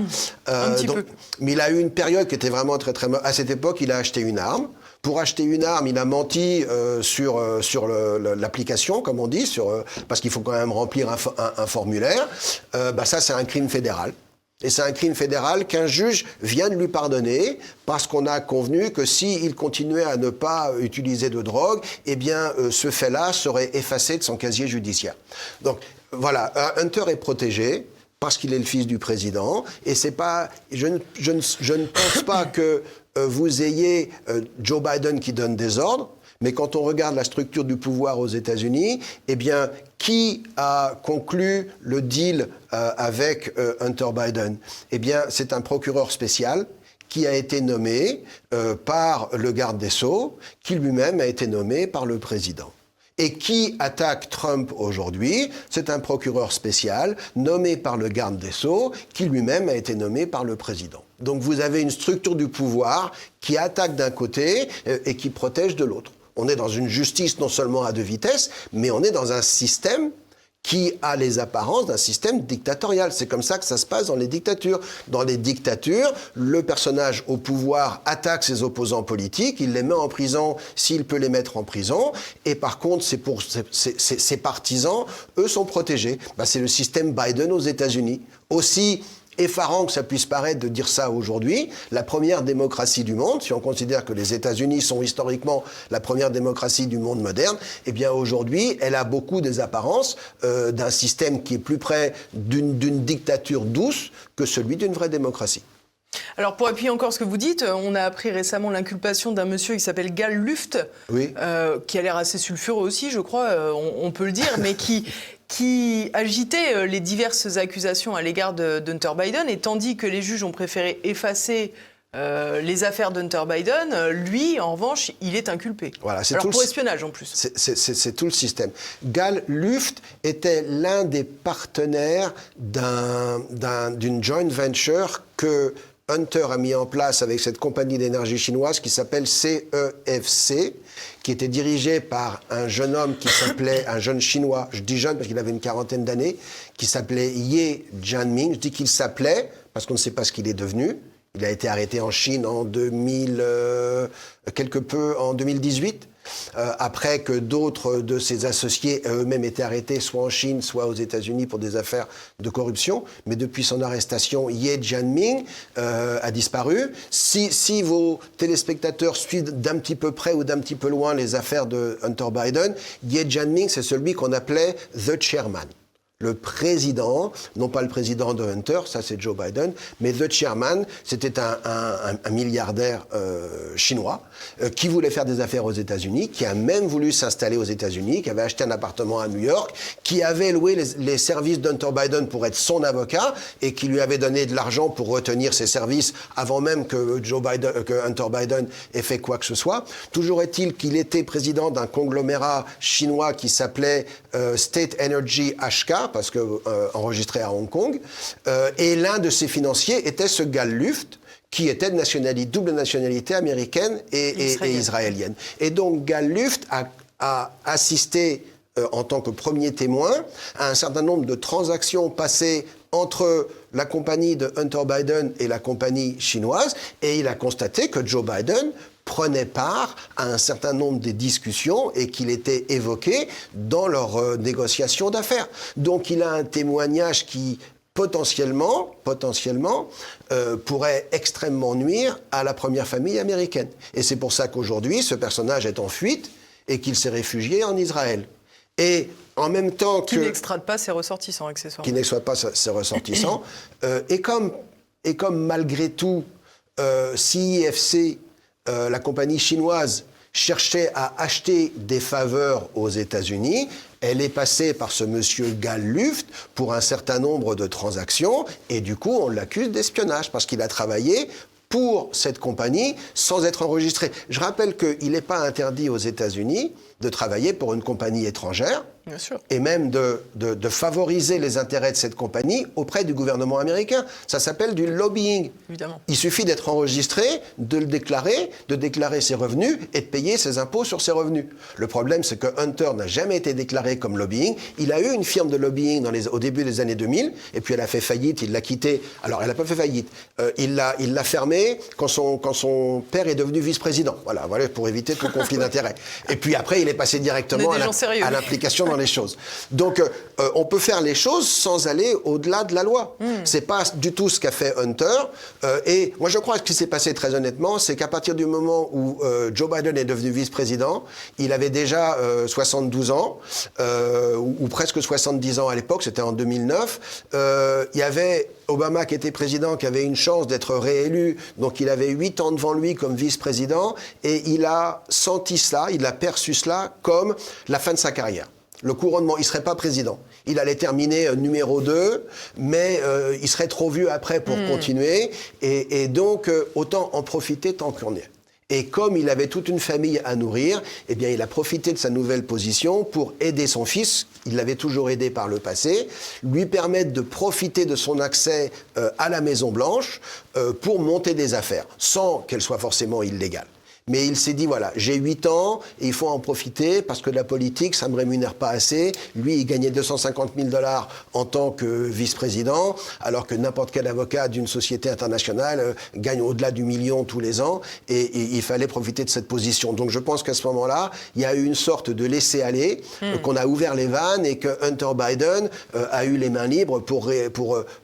Un petit peu. Mais il a eu une période qui était vraiment très très... À cette époque, il a acheté une arme. Pour acheter une arme, il a menti sur l'application, comme on dit, parce qu'il faut quand même remplir un formulaire. Ça, c'est un crime fédéral. Et c'est un crime fédéral qu'un juge vient de lui pardonner parce qu'on a convenu que s'il continuait à ne pas utiliser de drogue, eh bien, ce fait-là serait effacé de son casier judiciaire. Donc, voilà, Hunter est protégé parce qu'il est le fils du président. Et c'est pas... Je ne pense pas que vous ayez Joe Biden qui donne des ordres. Mais quand on regarde la structure du pouvoir aux États-Unis, eh bien, qui a conclu le deal avec Hunter Biden? Eh bien, c'est un procureur spécial qui a été nommé par le garde des Sceaux, qui lui-même a été nommé par le président. Et qui attaque Trump aujourd'hui? C'est un procureur spécial nommé par le garde des Sceaux, qui lui-même a été nommé par le président. Donc vous avez une structure du pouvoir qui attaque d'un côté et qui protège de l'autre. On est dans une justice non seulement à deux vitesses, mais on est dans un système qui a les apparences d'un système dictatorial. C'est comme ça que ça se passe dans les dictatures. Dans les dictatures, le personnage au pouvoir attaque ses opposants politiques, il les met en prison s'il peut les mettre en prison, et par contre, ses partisans, eux, sont protégés. C'est le système Biden aux États-Unis. Aussi effarant que ça puisse paraître de dire ça aujourd'hui, la première démocratie du monde, si on considère que les États-Unis sont historiquement la première démocratie du monde moderne, eh bien aujourd'hui, elle a beaucoup des apparences d'un système qui est plus près d'une dictature douce que celui d'une vraie démocratie. Alors, pour appuyer encore ce que vous dites, on a appris récemment l'inculpation d'un monsieur qui s'appelle Gal Luft, oui. Qui a l'air assez sulfureux aussi, je crois, on peut le dire, mais qui agitait les diverses accusations à l'égard d'Hunter Biden, et tandis que les juges ont préféré effacer les affaires d'Hunter Biden, lui, en revanche, il est inculpé. Voilà, alors pour espionnage, en plus. C'est tout le système. Gal Luft était l'un des partenaires d'une joint venture que Hunter a mis en place avec cette compagnie d'énergie chinoise qui s'appelle CEFC, qui était dirigée par un jeune homme un jeune chinois, je dis jeune parce qu'il avait une quarantaine d'années, qui s'appelait Ye Jianming. Je dis qu'il s'appelait parce qu'on ne sait pas ce qu'il est devenu. Il a été arrêté en Chine en 2018. après que d'autres de ses associés eux-mêmes étaient arrêtés, soit en Chine, soit aux États-Unis pour des affaires de corruption. Mais depuis son arrestation, Ye Jianming a disparu. Si vos téléspectateurs suivent d'un petit peu près ou d'un petit peu loin les affaires de Hunter Biden, Ye Jianming, c'est celui qu'on appelait The Chairman. Le président, non pas le président de Hunter, ça c'est Joe Biden, mais The Chairman, c'était un milliardaire chinois qui voulait faire des affaires aux États-Unis, qui a même voulu s'installer aux États-Unis, qui avait acheté un appartement à New York, qui avait loué les services d'Hunter Biden pour être son avocat et qui lui avait donné de l'argent pour retenir ses services avant même que Hunter Biden ait fait quoi que ce soit. Toujours est-il qu'il était président d'un conglomérat chinois qui s'appelait State Energy HK, parce que enregistré à Hong Kong, et l'un de ses financiers était ce Gal Luft, qui était de double nationalité américaine et israélienne. Et donc Gal Luft a assisté en tant que premier témoin à un certain nombre de transactions passées entre la compagnie de Hunter Biden et la compagnie chinoise, et il a constaté que Joe Biden prenait part à un certain nombre des discussions et qu'il était évoqué dans leurs négociations d'affaires. Donc il a un témoignage qui potentiellement pourrait extrêmement nuire à la première famille américaine. Et c'est pour ça qu'aujourd'hui, ce personnage est en fuite et qu'il s'est réfugié en Israël. Et en même temps qui n'extrade pas ses ressortissants, accessoirement. Qui n'extrade pas ses ressortissants. Et comme malgré tout, CIFC, la compagnie chinoise, cherchait à acheter des faveurs aux États-Unis, elle est passée par ce monsieur Gal Luft pour un certain nombre de transactions, et du coup, on l'accuse d'espionnage, parce qu'il a travaillé pour cette compagnie sans être enregistré. Je rappelle qu'il n'est pas interdit aux États-Unis de travailler pour une compagnie étrangère, bien sûr, et même de favoriser les intérêts de cette compagnie auprès du gouvernement américain. Ça s'appelle du lobbying. Évidemment. Il suffit d'être enregistré, de le déclarer, de déclarer ses revenus et de payer ses impôts sur ses revenus. Le problème, c'est que Hunter n'a jamais été déclaré comme lobbying. Il a eu une firme de lobbying au début des années 2000, et puis elle a fait faillite, il l'a quittée. Alors, elle n'a pas fait faillite. Il l'a fermée quand son père est devenu vice-président. Voilà, pour éviter tout conflit d'intérêts. Et puis après, il est passé directement à l'implication dans les choses. Donc, on peut faire les choses sans aller au-delà de la loi. C'est pas du tout ce qu'a fait Hunter. Et moi, je crois que ce qui s'est passé très honnêtement, c'est qu'à partir du moment où Joe Biden est devenu vice-président, il avait déjà 72 ans, ou presque 70 ans à l'époque, c'était en 2009. Il y avait Obama qui était président, qui avait une chance d'être réélu, donc il avait 8 ans devant lui comme vice-président, et il a senti cela, il a perçu cela comme la fin de sa carrière. Le couronnement, il ne serait pas président. Il allait terminer numéro 2, mais il serait trop vieux après pour continuer, et donc autant en profiter tant qu'on y est. Et comme il avait toute une famille à nourrir, eh bien, il a profité de sa nouvelle position pour aider son fils, il l'avait toujours aidé par le passé, lui permettre de profiter de son accès à la Maison-Blanche pour monter des affaires, sans qu'elles soient forcément illégales. Mais il s'est dit, voilà, j'ai 8 ans et il faut en profiter parce que la politique, ça ne me rémunère pas assez. Lui, il gagnait 250 000 $ en tant que vice-président, alors que n'importe quel avocat d'une société internationale gagne au-delà du million tous les ans. Et il fallait profiter de cette position. Donc je pense qu'à ce moment-là, il y a eu une sorte de laisser-aller, qu'on a ouvert les vannes et que Hunter Biden a eu les mains libres pour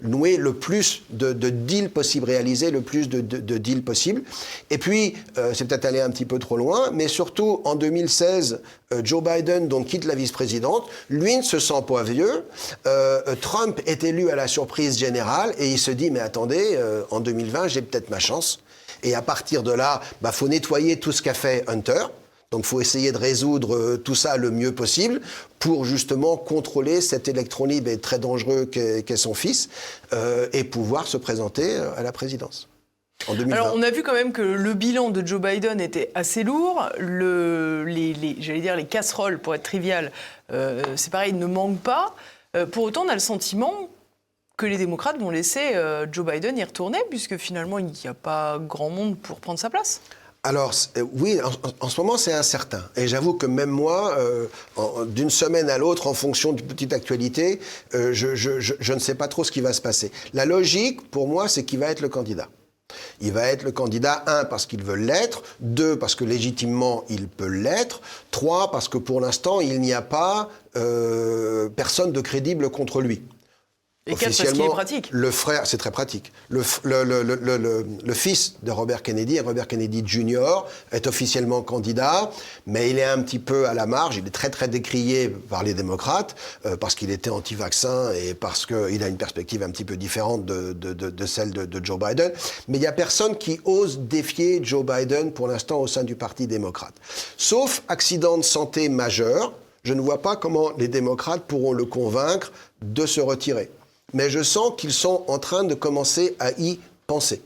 nouer le plus de deals possibles, réaliser le plus de deals possibles. Et puis, c'est peut-être un petit peu trop loin, mais surtout en 2016, Joe Biden donc quitte la vice-présidente, lui ne se sent pas vieux, Trump est élu à la surprise générale et il se dit mais attendez, en 2020 j'ai peut-être ma chance, et à partir de là, faut nettoyer tout ce qu'a fait Hunter. Donc il faut essayer de résoudre tout ça le mieux possible pour justement contrôler cet électron libre et très dangereux qu'est son fils, et pouvoir se présenter à la présidence. Alors, on a vu quand même que le bilan de Joe Biden était assez lourd. J'allais dire les casseroles, pour être trivial, c'est pareil, ne manquent pas. Pour autant, on a le sentiment que les démocrates vont laisser Joe Biden y retourner, puisque finalement, il n'y a pas grand monde pour prendre sa place. Alors, oui, en ce moment, c'est incertain. Et j'avoue que même moi, d'une semaine à l'autre, en fonction d'une petite actualité, je ne sais pas trop ce qui va se passer. La logique, pour moi, c'est qu'il va être le candidat. Il va être le candidat, 1, parce qu'il veut l'être, 2, parce que légitimement, il peut l'être, 3, parce que pour l'instant, il n'y a pas personne de crédible contre lui. Et 4, parce qu'il est pratique. Le frère, c'est très pratique. Le fils de Robert Kennedy, Robert Kennedy Jr., est officiellement candidat, mais il est un petit peu à la marge. Il est très, très décrié par les démocrates, parce qu'il était anti-vaccin et parce qu'il a une perspective un petit peu différente de celle de Joe Biden. Mais il n'y a personne qui ose défier Joe Biden pour l'instant au sein du Parti démocrate. Sauf accident de santé majeur, je ne vois pas comment les démocrates pourront le convaincre de se retirer. Mais je sens qu'ils sont en train de commencer à y penser.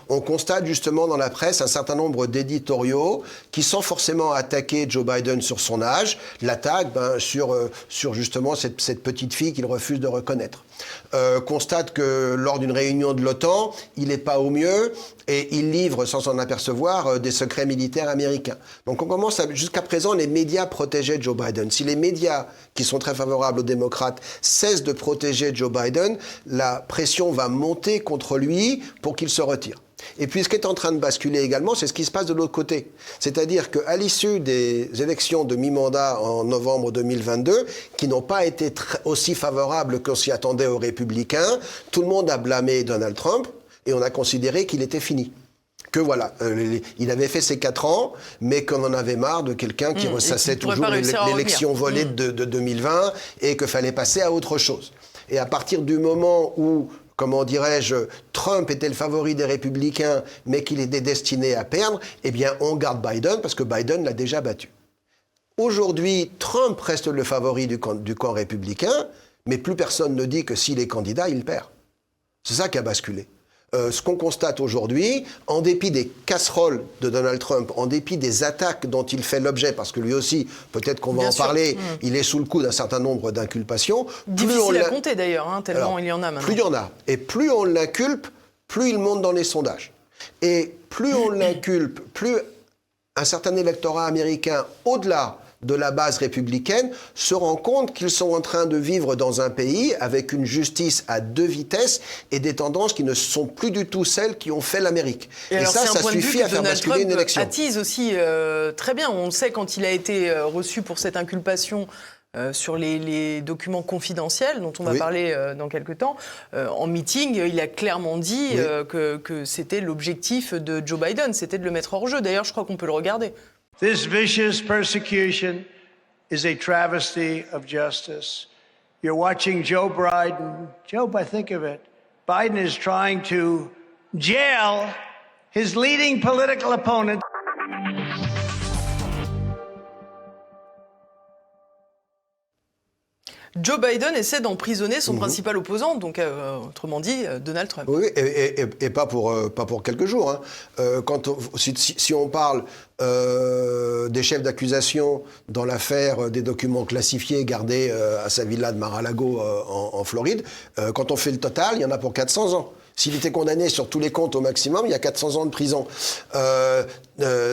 On constate justement dans la presse un certain nombre d'éditoriaux qui, sans forcément attaquer Joe Biden sur son âge, l'attaquent sur justement cette petite fille qu'il refuse de reconnaître. Constate que lors d'une réunion de l'OTAN, il n'est pas au mieux et il livre sans s'en apercevoir des secrets militaires américains. Donc on commence jusqu'à présent, les médias protégeaient Joe Biden. Si les médias, qui sont très favorables aux démocrates, cessent de protéger Joe Biden, la pression va monter contre lui pour qu'il se retire. Et puis ce qui est en train de basculer également, c'est ce qui se passe de l'autre côté. C'est-à-dire qu'à l'issue des élections de mi-mandat en novembre 2022, qui n'ont pas été aussi favorables qu'on s'y attendait aux républicains, tout le monde a blâmé Donald Trump et on a considéré qu'il était fini. Que voilà, il avait fait ses 4 ans, mais qu'on en avait marre de quelqu'un qui ressassait toujours l'élection volée de 2020 et qu'il fallait passer à autre chose. Et à partir du moment où, comment dirais-je, Trump était le favori des républicains, mais qu'il était destiné à perdre, eh bien, on garde Biden parce que Biden l'a déjà battu. Aujourd'hui, Trump reste le favori du camp républicain, mais plus personne ne dit que s'il est candidat, il perd. C'est ça qui a basculé. Ce qu'on constate aujourd'hui, en dépit des casseroles de Donald Trump, en dépit des attaques dont il fait l'objet, parce que lui aussi, peut-être qu'on va en parler, il est sous le coup d'un certain nombre d'inculpations. Difficile à compter d'ailleurs, tellement il y en a maintenant. Plus il y en a, et plus on l'inculpe, plus il monte dans les sondages. Et plus on l'inculpe, plus un certain électorat américain, au-delà de la base républicaine, se rend compte qu'ils sont en train de vivre dans un pays avec une justice à 2 vitesses et des tendances qui ne sont plus du tout celles qui ont fait l'Amérique. Et ça suffit à faire basculer une élection. Attise aussi très bien. On le sait quand il a été reçu pour cette inculpation sur les documents confidentiels dont on va parler dans quelques temps. En meeting, il a clairement dit que c'était l'objectif de Joe Biden, c'était de le mettre hors jeu. D'ailleurs, je crois qu'on peut le regarder. This vicious persecution is a travesty of justice. You're watching Joe Biden. Joe, think of it. Biden is trying to jail his leading political opponent. Joe Biden essaie d'emprisonner son principal opposant, donc autrement dit Donald Trump. Oui, et pas pour quelques jours. Hein. Si on parle des chefs d'accusation dans l'affaire des documents classifiés gardés à sa villa de Mar-a-Lago en Floride, quand on fait le total, il y en a pour 400 ans. S'il était condamné sur tous les comptes au maximum, il y a 400 ans de prison.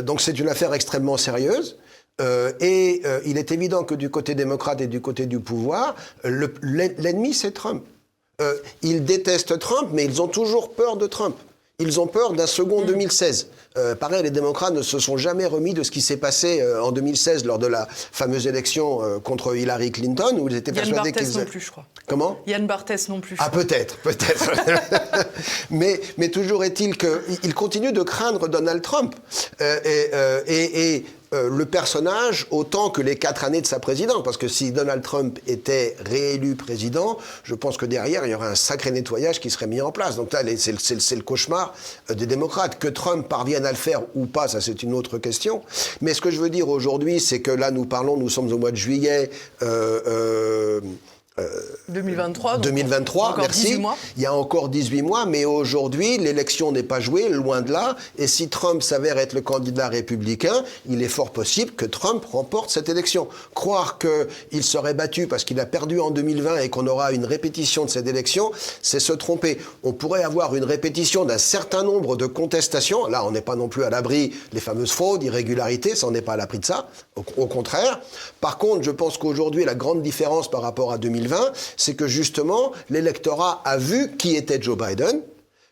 Donc c'est une affaire extrêmement sérieuse. Il est évident que du côté démocrate et du côté du pouvoir, l'ennemi c'est Trump. Ils détestent Trump, mais ils ont toujours peur de Trump. Ils ont peur d'un second 2016. Pareil, les démocrates ne se sont jamais remis de ce qui s'est passé en 2016 lors de la fameuse élection contre Hillary Clinton, où ils étaient persuadés qu'ils... Yann Barthès non plus, je crois. Comment ? Yann Barthès non plus. Ah, peut-être. mais toujours est-il qu'ils continuent de craindre Donald Trump. Le personnage autant que les 4 années de sa présidence. Parce que si Donald Trump était réélu président, je pense que derrière, il y aurait un sacré nettoyage qui serait mis en place. Donc là, c'est le cauchemar des démocrates. Que Trump parvienne à le faire ou pas, ça c'est une autre question. Mais ce que je veux dire aujourd'hui, c'est que là, nous sommes au mois de juillet... 2023, 2023, merci. 18 mois. Il y a encore 18 mois, mais aujourd'hui, l'élection n'est pas jouée, loin de là. Et si Trump s'avère être le candidat républicain, il est fort possible que Trump remporte cette élection. Croire qu'il serait battu parce qu'il a perdu en 2020 et qu'on aura une répétition de cette élection, c'est se tromper. On pourrait avoir une répétition d'un certain nombre de contestations. Là, on n'est pas non plus à l'abri des fameuses fraudes, irrégularités, ça, on n'est pas à l'abri de ça. Au contraire. Par contre, je pense qu'aujourd'hui, la grande différence par rapport à 2020, c'est que justement, l'électorat a vu qui était Joe Biden,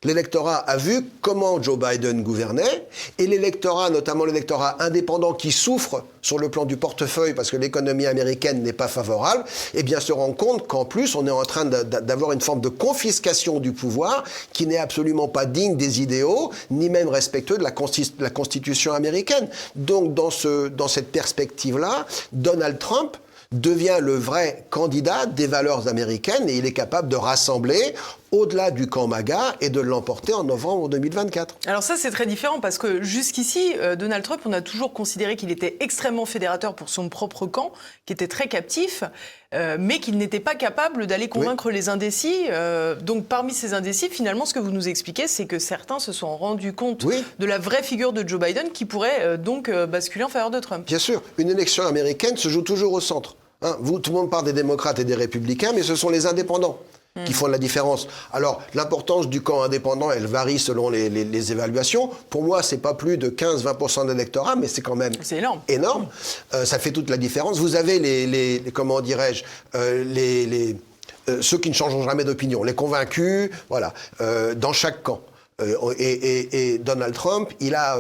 L'électorat a vu comment Joe Biden gouvernait, et l'électorat, notamment l'électorat indépendant qui souffre sur le plan du portefeuille parce que l'économie américaine n'est pas favorable, eh bien se rend compte qu'en plus on est en train d'avoir une forme de confiscation du pouvoir qui n'est absolument pas digne des idéaux, ni même respectueux de la Constitution américaine. Donc dans cette perspective-là, Donald Trump devient le vrai candidat des valeurs américaines et il est capable de rassembler au-delà du camp MAGA et de l'emporter en novembre 2024. Alors ça, c'est très différent parce que jusqu'ici, Donald Trump, on a toujours considéré qu'il était extrêmement fédérateur pour son propre camp, qui était très captif, mais qu'il n'était pas capable d'aller convaincre les indécis. Donc parmi ces indécis, finalement, ce que vous nous expliquez, c'est que certains se sont rendus compte de la vraie figure de Joe Biden qui pourrait donc basculer en faveur de Trump. Bien sûr, une élection américaine se joue toujours au centre. Hein, tout le monde parle des démocrates et des républicains, mais ce sont les indépendants qui font la différence. Alors, l'importance du camp indépendant, elle varie selon les évaluations. Pour moi, c'est pas plus de 15-20% de l'électorat, mais c'est quand même énorme. Ça fait toute la différence. Vous avez comment dirais-je, ceux qui ne changeront jamais d'opinion, les convaincus, voilà, dans chaque camp. Et Donald Trump, il a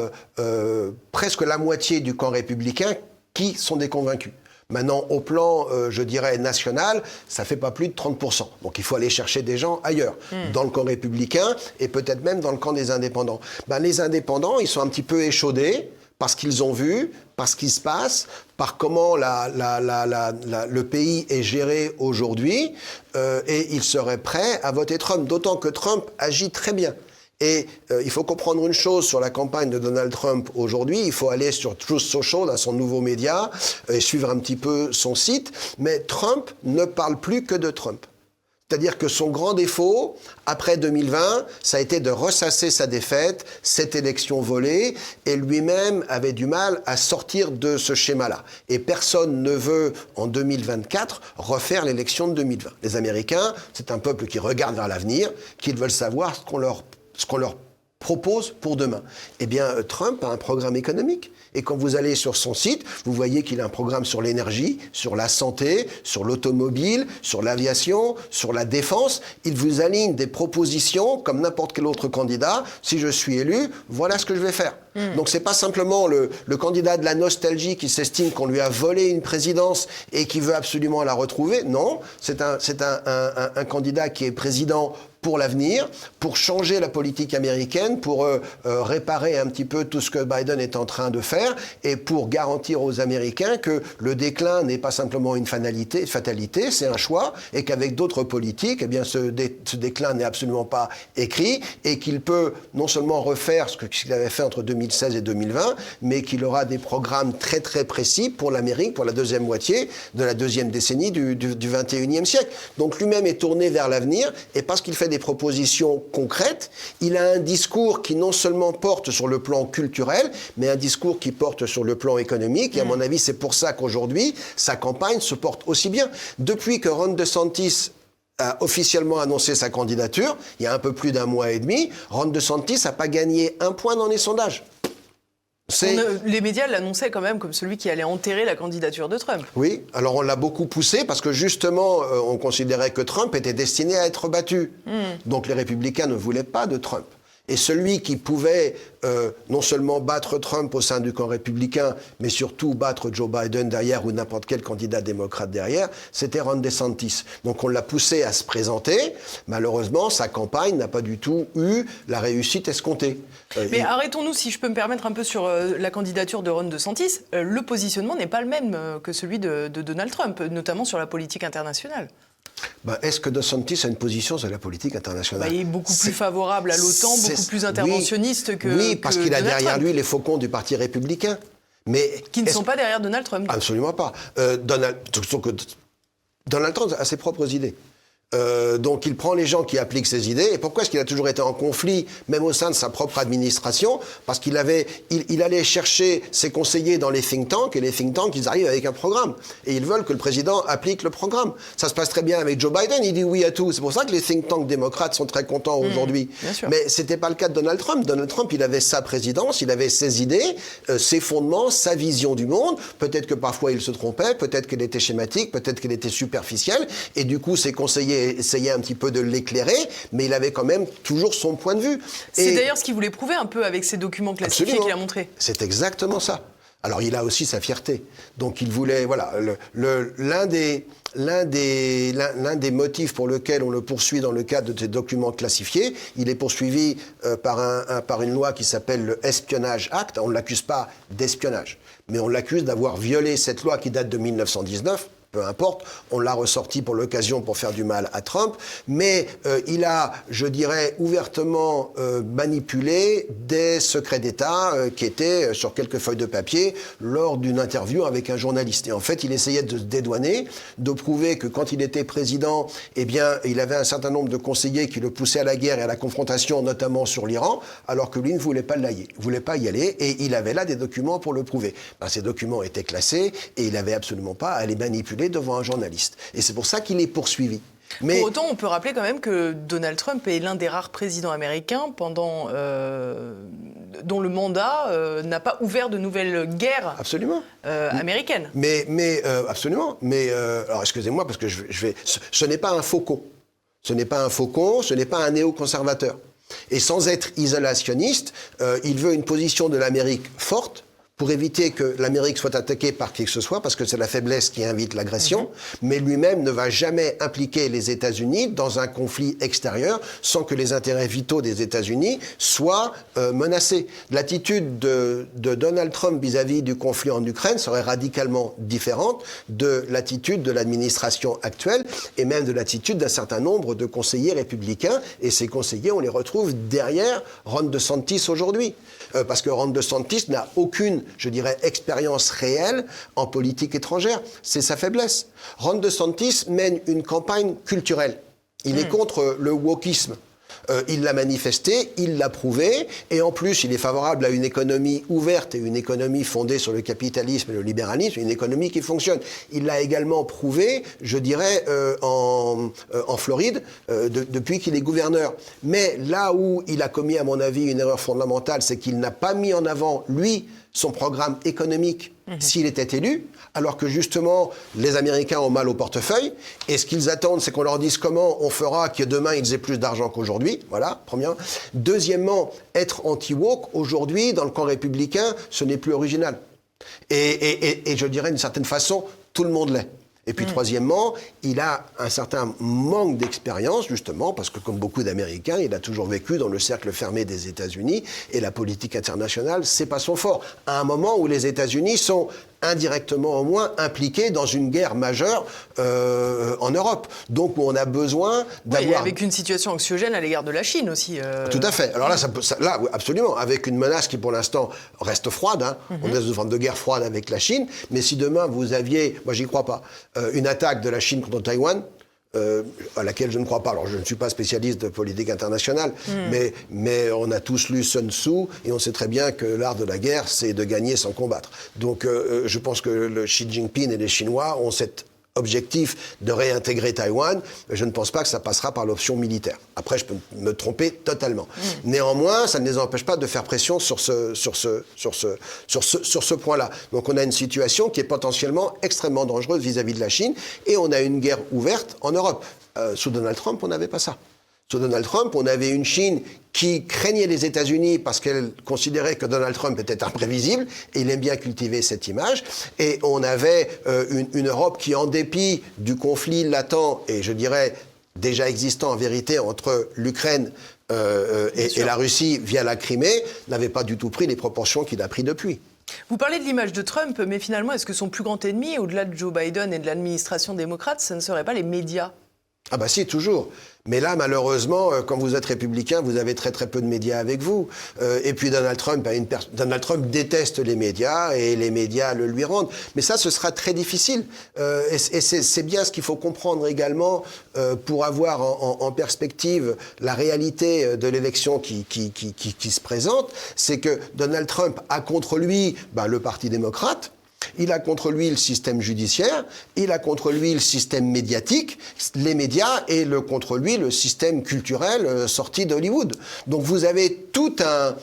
presque la moitié du camp républicain qui sont des convaincus. Maintenant, au plan, je dirais, national, ça fait pas plus de 30%. Donc il faut aller chercher des gens ailleurs, dans le camp républicain et peut-être même dans le camp des indépendants. Les indépendants, ils sont un petit peu échaudés parce qu'ils ont vu, par ce qui se passe, par comment le pays est géré aujourd'hui, et ils seraient prêts à voter Trump. D'autant que Trump agit très bien. Et il faut comprendre une chose sur la campagne de Donald Trump aujourd'hui. Il faut aller sur Truth Social, à son nouveau média, et suivre un petit peu son site. Mais Trump ne parle plus que de Trump. C'est-à-dire que son grand défaut, après 2020, ça a été de ressasser sa défaite, cette élection volée, et lui-même avait du mal à sortir de ce schéma-là. Et personne ne veut, en 2024, refaire l'élection de 2020. Les Américains, c'est un peuple qui regarde vers l'avenir, qui veulent savoir ce qu'on leur propose pour demain. Eh bien, Trump a un programme économique. Et quand vous allez sur son site, vous voyez qu'il a un programme sur l'énergie, sur la santé, sur l'automobile, sur l'aviation, sur la défense. Il vous aligne des propositions comme n'importe quel autre candidat. Si je suis élu, voilà ce que je vais faire. Donc c'est pas simplement le candidat de la nostalgie qui s'estime qu'on lui a volé une présidence et qui veut absolument la retrouver. Non, c'est un candidat qui est président pour l'avenir, pour changer la politique américaine, pour réparer un petit peu tout ce que Biden est en train de faire et pour garantir aux Américains que le déclin n'est pas simplement une fatalité, c'est un choix et qu'avec d'autres politiques, eh bien, ce déclin n'est absolument pas écrit et qu'il peut non seulement refaire ce qu'il avait fait entre 2016 et 2020, mais qu'il aura des programmes très très précis pour l'Amérique, pour la deuxième moitié de la deuxième décennie du 21e siècle. Donc lui-même est tourné vers l'avenir et parce qu'il fait des propositions concrètes, il a un discours qui non seulement porte sur le plan culturel, mais un discours qui porte sur le plan économique. Et à mon avis, c'est pour ça qu'aujourd'hui, sa campagne se porte aussi bien. Depuis que Ron DeSantis a officiellement annoncé sa candidature, il y a un peu plus d'un mois et demi, Ron DeSantis n'a pas gagné un point dans les sondages. Les médias l'annonçaient quand même comme celui qui allait enterrer la candidature de Trump. Oui, alors on l'a beaucoup poussé parce que justement, on considérait que Trump était destiné à être battu. Donc les républicains ne voulaient pas de Trump. Et celui qui pouvait non seulement battre Trump au sein du camp républicain, mais surtout battre Joe Biden derrière ou n'importe quel candidat démocrate derrière, c'était Ron DeSantis. Donc on l'a poussé à se présenter. Malheureusement, sa campagne n'a pas du tout eu la réussite escomptée. Mais arrêtons-nous, si je peux me permettre, un peu sur la candidature de Ron DeSantis. Le positionnement n'est pas le même que celui de Donald Trump, notamment sur la politique internationale. Est-ce que DeSantis a une position sur la politique internationale ? Il est beaucoup plus favorable à l'OTAN, beaucoup plus interventionniste que Oui, parce qu'il a derrière Trump. lui les faucons du Parti républicain. Mais qui ne sont pas derrière Donald Trump. Absolument pas. Donald Trump a ses propres idées. Donc il prend les gens qui appliquent ses idées. Et pourquoi est-ce qu'il a toujours été en conflit, même au sein de sa propre administration ? Parce qu'il allait chercher ses conseillers dans les think tanks, et les think tanks, ils arrivent avec un programme. Et ils veulent que le président applique le programme. Ça se passe très bien avec Joe Biden, il dit oui à tout. C'est pour ça que les think tanks démocrates sont très contents aujourd'hui. Mais c'était pas le cas de Donald Trump. Donald Trump, il avait sa présidence, il avait ses idées, ses fondements, sa vision du monde. Peut-être que parfois il se trompait, peut-être qu'elle était schématique, peut-être qu'elle était superficielle. Et du coup, ses conseillers et essayait un petit peu de l'éclairer, mais il avait quand même toujours son point de vue. C'est d'ailleurs ce qu'il voulait prouver un peu avec ces documents classifiés qu'il a montrés. C'est exactement ça. Alors il a aussi sa fierté. Donc il voulait, voilà, l'un des motifs pour lequel on le poursuit dans le cadre de ces documents classifiés, il est poursuivi par une loi qui s'appelle le Espionage Act. On ne l'accuse pas d'espionnage, mais on l'accuse d'avoir violé cette loi qui date de 1919. Peu importe, on l'a ressorti pour l'occasion pour faire du mal à Trump, mais il a, je dirais, ouvertement manipulé des secrets d'État qui étaient sur quelques feuilles de papier lors d'une interview avec un journaliste. Et en fait, il essayait de se dédouaner, de prouver que quand il était président, eh bien, il avait un certain nombre de conseillers qui le poussaient à la guerre et à la confrontation, notamment sur l'Iran, alors que lui ne voulait pas y aller, et il avait là des documents pour le prouver. Ces documents étaient classés, et il n'avait absolument pas à les manipuler devant un journaliste. Et c'est pour ça qu'il est poursuivi. Mais pour autant, on peut rappeler quand même que Donald Trump est l'un des rares présidents américains dont le mandat n'a pas ouvert de nouvelles guerres américaines. Absolument. Mais alors excusez-moi parce que ce n'est pas un faucon. Ce n'est pas un faucon, ce n'est pas un néoconservateur. Et sans être isolationniste, il veut une position de l'Amérique forte, pour éviter que l'Amérique soit attaquée par qui que ce soit, parce que c'est la faiblesse qui invite l'agression, mais lui-même ne va jamais impliquer les États-Unis dans un conflit extérieur sans que les intérêts vitaux des États-Unis soient menacés. L'attitude de Donald Trump vis-à-vis du conflit en Ukraine serait radicalement différente de l'attitude de l'administration actuelle et même de l'attitude d'un certain nombre de conseillers républicains. Et ces conseillers, on les retrouve derrière Ron DeSantis aujourd'hui. Parce que Ron DeSantis n'a aucune, je dirais, expérience réelle en politique étrangère. C'est sa faiblesse. Ron DeSantis mène une campagne culturelle. Il est contre le wokisme. Il l'a manifesté, il l'a prouvé, et en plus, il est favorable à une économie ouverte et une économie fondée sur le capitalisme et le libéralisme, une économie qui fonctionne. Il l'a également prouvé, je dirais, en Floride, depuis qu'il est gouverneur. Mais là où il a commis, à mon avis, une erreur fondamentale, c'est qu'il n'a pas mis en avant, lui, son programme économique s'il était élu, alors que justement, les Américains ont mal au portefeuille, et ce qu'ils attendent, c'est qu'on leur dise comment on fera que demain, ils aient plus d'argent qu'aujourd'hui. Voilà, premièrement. Deuxièmement, être anti-woke, aujourd'hui, dans le camp républicain, ce n'est plus original. Et je dirais, d'une certaine façon, tout le monde l'est. Et puis, troisièmement, il a un certain manque d'expérience, justement, parce que comme beaucoup d'Américains, il a toujours vécu dans le cercle fermé des États-Unis, et la politique internationale, c'est pas son fort. À un moment où les États-Unis sont indirectement au moins impliqués dans une guerre majeure en Europe. Donc on a besoin d'avoir... Oui, avec une situation anxiogène à l'égard de la Chine aussi. Tout à fait. Alors là, là, absolument, avec une menace qui pour l'instant reste froide. On est dans une forme de guerre froide avec la Chine. Mais si demain vous aviez, moi j'y crois pas, une attaque de la Chine contre Taïwan, à laquelle je ne crois pas. Alors, je ne suis pas spécialiste de politique internationale, mais on a tous lu Sun Tzu et on sait très bien que l'art de la guerre, c'est de gagner sans combattre. Donc, je pense que le Xi Jinping et les Chinois ont cet objectif de réintégrer Taïwan. Je ne pense pas que ça passera par l'option militaire. Après, je peux me tromper totalement. Néanmoins, ça ne les empêche pas de faire pression sur ce point-là. Donc, on a une situation qui est potentiellement extrêmement dangereuse vis-à-vis de la Chine et on a une guerre ouverte en Europe. Sous Donald Trump, on n'avait pas ça. Sous Donald Trump, on avait une Chine qui craignait les États-Unis parce qu'elle considérait que Donald Trump était imprévisible, et il aime bien cultiver cette image. Et on avait une Europe qui, en dépit du conflit latent, et je dirais déjà existant en vérité entre l'Ukraine et la Russie via la Crimée, n'avait pas du tout pris les proportions qu'il a pris depuis. Vous parlez de l'image de Trump, mais finalement, est-ce que son plus grand ennemi, au-delà de Joe Biden et de l'administration démocrate, ce ne serait pas les médias ? Ah bah si, toujours. Mais là, malheureusement, quand vous êtes républicain, vous avez très très peu de médias avec vous. Et puis Donald Trump déteste les médias et les médias le lui rendent. Mais ça, ce sera très difficile. Et c'est bien ce qu'il faut comprendre également pour avoir en perspective la réalité de l'élection qui se présente. C'est que Donald Trump a contre lui le Parti démocrate. Il a contre lui le système judiciaire, il a contre lui le système médiatique, les médias, et contre lui le système culturel sorti d'Hollywood. Donc vous avez tout un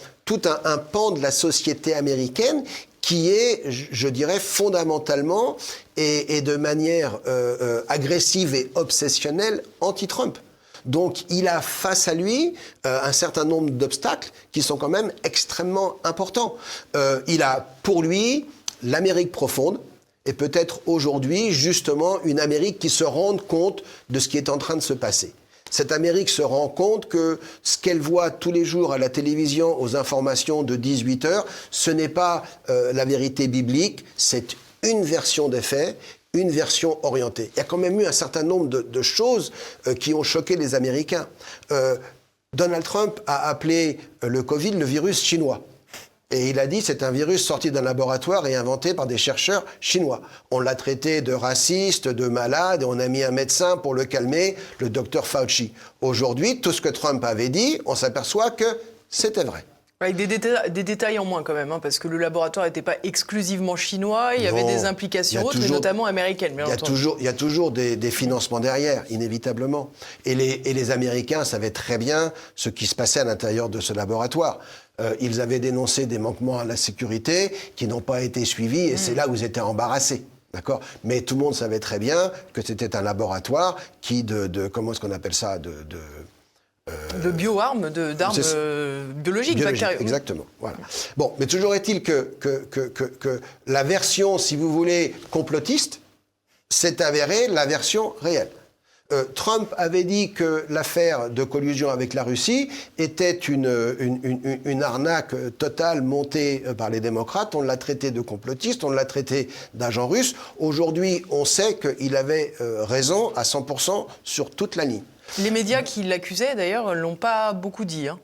pan de la société américaine qui est, je dirais, fondamentalement et de manière agressive et obsessionnelle anti-Trump. Donc il a face à lui un certain nombre d'obstacles qui sont quand même extrêmement importants. Il a pour lui l'Amérique profonde et peut-être aujourd'hui justement une Amérique qui se rende compte de ce qui est en train de se passer. Cette Amérique se rend compte que ce qu'elle voit tous les jours à la télévision aux informations de 18h, ce n'est pas la vérité biblique, c'est une version des faits, une version orientée. Il y a quand même eu un certain nombre de choses qui ont choqué les Américains. Donald Trump a appelé le Covid le virus chinois. Et il a dit c'est un virus sorti d'un laboratoire et inventé par des chercheurs chinois. On l'a traité de raciste, de malade, et on a mis un médecin pour le calmer, le docteur Fauci. Aujourd'hui, tout ce que Trump avait dit, on s'aperçoit que c'était vrai. Avec des détails en moins quand même, hein, parce que le laboratoire n'était pas exclusivement chinois, il y avait des implications autres, et notamment américaines. Bien entendu. Il y a toujours des financements derrière, inévitablement. Et les Américains savaient très bien ce qui se passait à l'intérieur de ce laboratoire. Ils avaient dénoncé des manquements à la sécurité qui n'ont pas été suivis, et c'est là où ils étaient embarrassés. D'accord ? Mais tout le monde savait très bien que c'était un laboratoire qui, comment est-ce qu'on appelle ça, de bioarmes, d'armes biologiques, bactériennes. Exactement. Voilà. Bon, mais toujours est-il que la version, si vous voulez, complotiste, s'est avérée la version réelle. Trump avait dit que l'affaire de collusion avec la Russie était une arnaque totale montée par les démocrates. On l'a traité de complotiste, on l'a traité d'agent russe. Aujourd'hui, on sait qu'il avait raison à 100% sur toute la ligne. Les médias qui l'accusaient, d'ailleurs, ne l'ont pas beaucoup dit. Hein.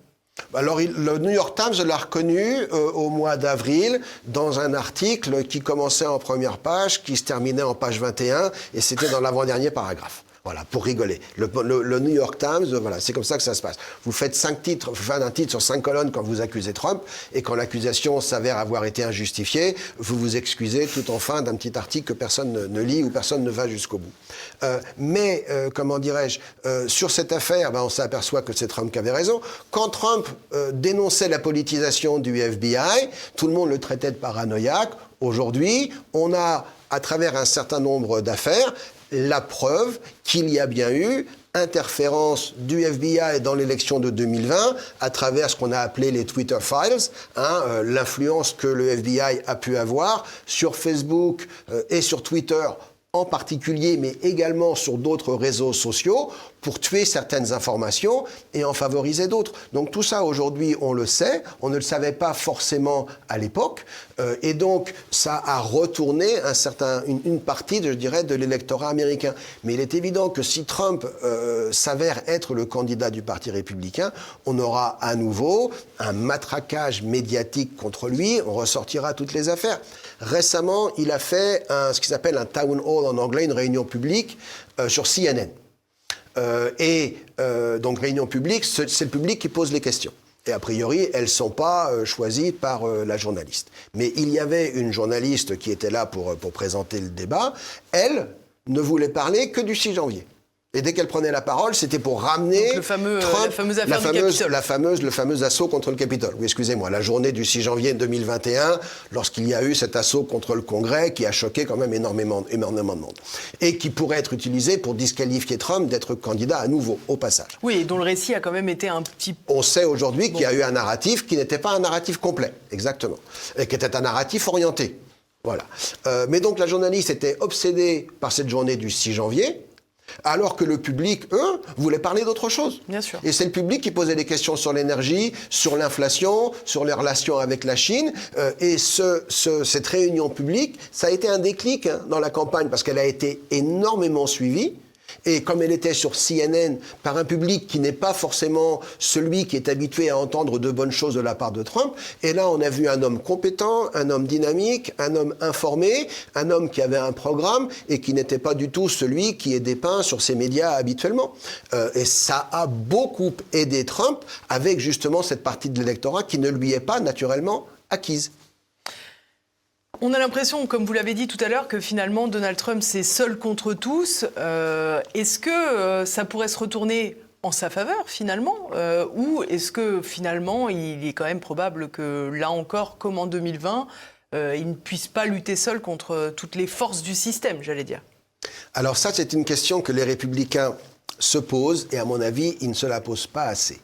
Alors, le New York Times l'a reconnu au mois d'avril dans un article qui commençait en première page, qui se terminait en page 21, et c'était dans l'avant-dernier paragraphe. Voilà, pour rigoler. Le New York Times, voilà, c'est comme ça que ça se passe. Vous faites un titre sur 5 colonnes quand vous accusez Trump, et quand l'accusation s'avère avoir été injustifiée, vous vous excusez tout en fin d'un petit article que personne ne lit ou personne ne va jusqu'au bout. Mais, comment dirais-je, sur cette affaire, on s'aperçoit que c'est Trump qui avait raison. Quand Trump dénonçait la politisation du FBI, tout le monde le traitait de paranoïaque. Aujourd'hui, on a, à travers un certain nombre d'affaires, la preuve qu'il y a bien eu interférence du FBI dans l'élection de 2020 à travers ce qu'on a appelé les Twitter Files, l'influence que le FBI a pu avoir sur Facebook et sur Twitter en particulier, mais également sur d'autres réseaux sociaux, pour tuer certaines informations et en favoriser d'autres. Donc tout ça, aujourd'hui, on le sait, on ne le savait pas forcément à l'époque, et donc ça a retourné une partie, je dirais, de l'électorat américain. Mais il est évident que si Trump s'avère être le candidat du Parti républicain, on aura à nouveau un matraquage médiatique contre lui, on ressortira toutes les affaires. Récemment, il a fait ce qui s'appelle un town hall en anglais, une réunion publique sur CNN. Donc réunion publique, c'est le public qui pose les questions. Et a priori, elles ne sont pas choisies par la journaliste. Mais il y avait une journaliste qui était là pour présenter le débat. Elle ne voulait parler que du 6 janvier. Et dès qu'elle prenait la parole, c'était pour ramener donc la fameuse affaire du Capitole. Le fameux assaut contre le Capitole. Oui, excusez-moi, la journée du 6 janvier 2021, lorsqu'il y a eu cet assaut contre le Congrès qui a choqué quand même énormément de monde. Et qui pourrait être utilisé pour disqualifier Trump d'être candidat à nouveau, au passage. Oui, et dont le récit a quand même été un petit... On sait aujourd'hui qu'il y a eu un narratif qui n'était pas un narratif complet, exactement. Et qui était un narratif orienté. Voilà. Mais donc la journaliste était obsédée par cette journée du 6 janvier, alors que le public, eux, voulait parler d'autre chose. Bien sûr. Et c'est le public qui posait des questions sur l'énergie, sur l'inflation, sur les relations avec la Chine. Et cette réunion publique, ça a été un déclic dans la campagne, parce qu'elle a été énormément suivie. Et comme elle était sur CNN par un public qui n'est pas forcément celui qui est habitué à entendre de bonnes choses de la part de Trump, et là on a vu un homme compétent, un homme dynamique, un homme informé, un homme qui avait un programme et qui n'était pas du tout celui qui est dépeint sur ces médias habituellement. Et ça a beaucoup aidé Trump avec justement cette partie de l'électorat qui ne lui est pas naturellement acquise. On a l'impression, comme vous l'avez dit tout à l'heure, que finalement Donald Trump c'est seul contre tous. Est-ce que ça pourrait se retourner en sa faveur finalement, ou est-ce que finalement il est quand même probable que là encore, comme en 2020, il ne puisse pas lutter seul contre toutes les forces du système, j'allais dire. Alors ça, c'est une question que les Républicains se posent, et à mon avis, ils ne se la posent pas assez.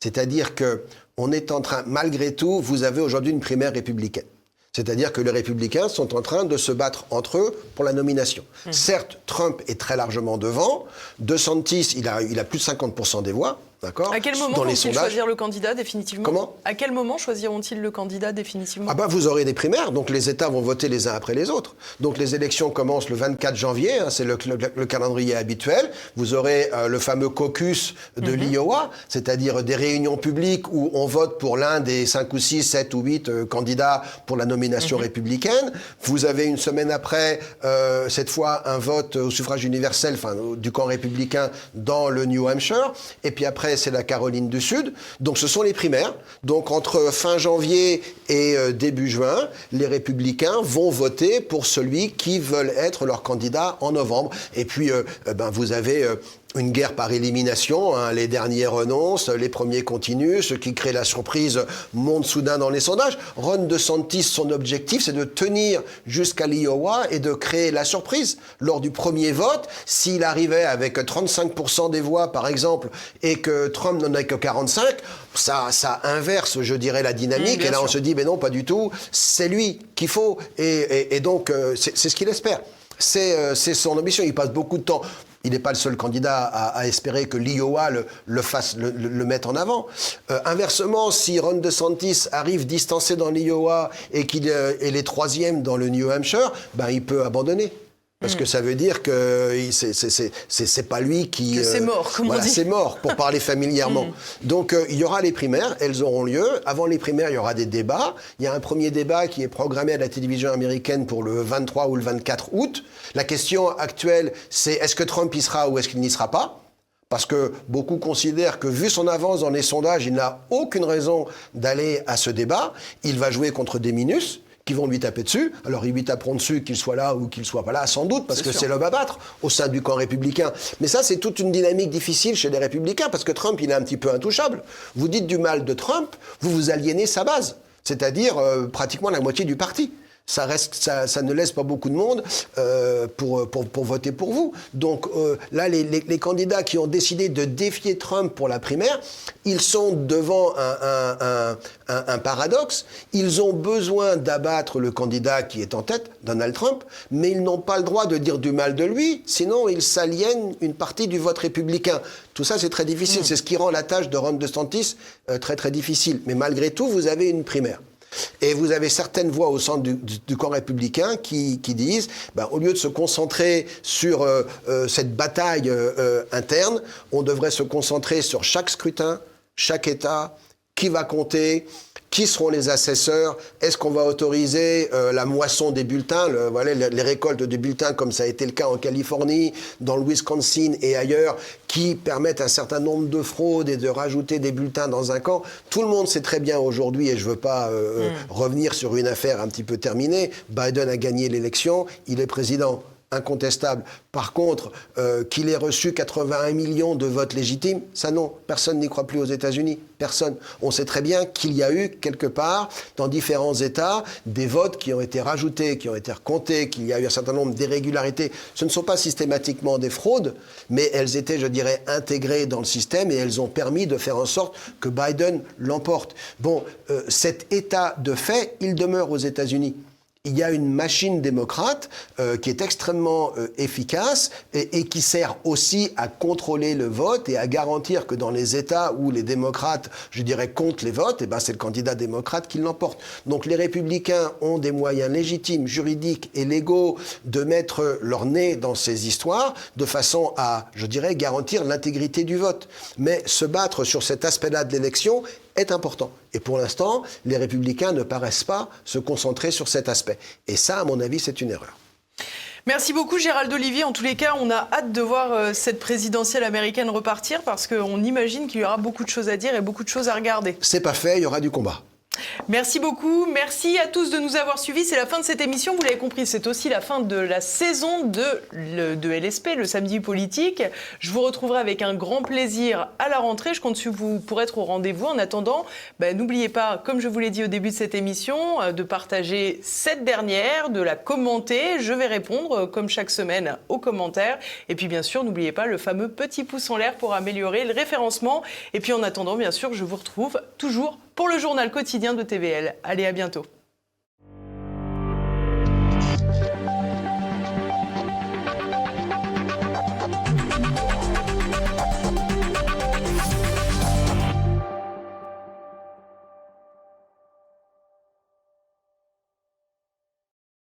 C'est-à-dire qu'on est en train, malgré tout, vous avez aujourd'hui une primaire républicaine. C'est-à-dire que les Républicains sont en train de se battre entre eux pour la nomination. Certes, Trump est très largement devant. DeSantis, il a plus de 50% des voix. D'accord. À quel moment vont-ils choisir le candidat définitivement? Comment? À quel moment choisiront-ils le candidat définitivement? Ah ben vous aurez des primaires, donc les États vont voter les uns après les autres. Donc les élections commencent le 24 janvier, hein, c'est le calendrier habituel. Vous aurez le fameux caucus de l'Iowa, c'est-à-dire des réunions publiques où on vote pour l'un des 5 ou 6, 7 ou 8 candidats pour la nomination républicaine. Vous avez une semaine après, cette fois, un vote au suffrage universel, enfin du camp républicain dans le New Hampshire. Et puis après, c'est la Caroline du Sud. Donc ce sont les primaires. Donc entre fin janvier et début juin, les républicains vont voter pour celui qui veut être leur candidat en novembre. Et puis vous avez une guerre par élimination, hein, les derniers renoncent, les premiers continuent, ce qui crée la surprise monte soudain dans les sondages. Ron DeSantis, son objectif, c'est de tenir jusqu'à l'Iowa et de créer la surprise. Lors du premier vote, s'il arrivait avec 35% des voix, par exemple, et que Trump n'en ait que 45%, ça inverse, je dirais, la dynamique. Et là, on se dit, mais non, pas du tout, c'est lui qu'il faut. Et donc, c'est ce qu'il espère. C'est son ambition. Il passe beaucoup de temps. Il n'est pas le seul candidat à espérer que l'Iowa le mette en avant. Inversement, si Ron DeSantis arrive distancé dans l'Iowa et qu'il est troisième dans le New Hampshire, il peut abandonner. Parce que ça veut dire que c'est pas lui qui... Que c'est mort, comme on dit. C'est mort, pour parler familièrement. Donc, il y aura les primaires, elles auront lieu. Avant les primaires, il y aura des débats. Il y a un premier débat qui est programmé à la télévision américaine pour le 23 ou le 24 août. La question actuelle, c'est est-ce que Trump y sera ou est-ce qu'il n'y sera pas ? Parce que beaucoup considèrent que, vu son avance dans les sondages, il n'a aucune raison d'aller à ce débat. Il va jouer contre des minus qui vont lui taper dessus. Alors, ils lui taperont dessus, qu'il soit là ou qu'il soit pas là, sans doute, parce que c'est l'homme à battre au sein du camp républicain. Mais ça, c'est toute une dynamique difficile chez les républicains, parce que Trump, il est un petit peu intouchable. Vous dites du mal de Trump, vous aliénez sa base, c'est-à-dire pratiquement la moitié du parti. Ça ne laisse pas beaucoup de monde pour voter pour vous. Donc là, les candidats qui ont décidé de défier Trump pour la primaire, ils sont devant un paradoxe. Ils ont besoin d'abattre le candidat qui est en tête, Donald Trump, mais ils n'ont pas le droit de dire du mal de lui, sinon ils s'aliènent une partie du vote républicain. Tout ça, c'est très difficile. C'est ce qui rend la tâche de Ron DeSantis très, très difficile. Mais malgré tout, vous avez une primaire. Et vous avez certaines voix au centre du camp républicain qui disent, au lieu de se concentrer sur cette bataille interne, on devrait se concentrer sur chaque scrutin, chaque État, qui va compter, qui seront les assesseurs, est-ce qu'on va autoriser la moisson des bulletins, les récoltes de bulletins comme ça a été le cas en Californie, dans le Wisconsin et ailleurs, qui permettent un certain nombre de fraudes et de rajouter des bulletins dans un camp. Tout le monde sait très bien aujourd'hui, et je ne veux pas revenir sur une affaire un petit peu terminée, Biden a gagné l'élection, il est président. Incontestable. Par contre, qu'il ait reçu 81 millions de votes légitimes, ça non, personne n'y croit plus aux États-Unis. Personne. On sait très bien qu'il y a eu, quelque part, dans différents États, des votes qui ont été rajoutés, qui ont été recomptés, qu'il y a eu un certain nombre d'irrégularités. Ce ne sont pas systématiquement des fraudes, mais elles étaient, je dirais, intégrées dans le système et elles ont permis de faire en sorte que Biden l'emporte. Bon, cet état de fait, il demeure aux États-Unis. Il y a une machine démocrate qui est extrêmement efficace et qui sert aussi à contrôler le vote et à garantir que dans les États où les démocrates, je dirais, comptent les votes, c'est le candidat démocrate qui l'emporte. Donc les républicains ont des moyens légitimes, juridiques et légaux de mettre leur nez dans ces histoires de façon à, je dirais, garantir l'intégrité du vote. Mais se battre sur cet aspect-là de l'élection est important. Et pour l'instant, les républicains ne paraissent pas se concentrer sur cet aspect. Et ça, à mon avis, c'est une erreur. Merci beaucoup Gérald Olivier. En tous les cas, on a hâte de voir cette présidentielle américaine repartir parce qu'on imagine qu'il y aura beaucoup de choses à dire et beaucoup de choses à regarder. C'est pas fait, il y aura du combat. Merci beaucoup. Merci à tous de nous avoir suivis. C'est la fin de cette émission. Vous l'avez compris, c'est aussi la fin de la saison de LSP, le samedi politique. Je vous retrouverai avec un grand plaisir à la rentrée. Je compte sur vous pour être au rendez-vous. En attendant, n'oubliez pas, comme je vous l'ai dit au début de cette émission, de partager cette dernière, de la commenter. Je vais répondre, comme chaque semaine, aux commentaires. Et puis, bien sûr, n'oubliez pas le fameux petit pouce en l'air pour améliorer le référencement. Et puis, en attendant, bien sûr, je vous retrouve toujours pour le journal quotidien de TVL. Allez, à bientôt.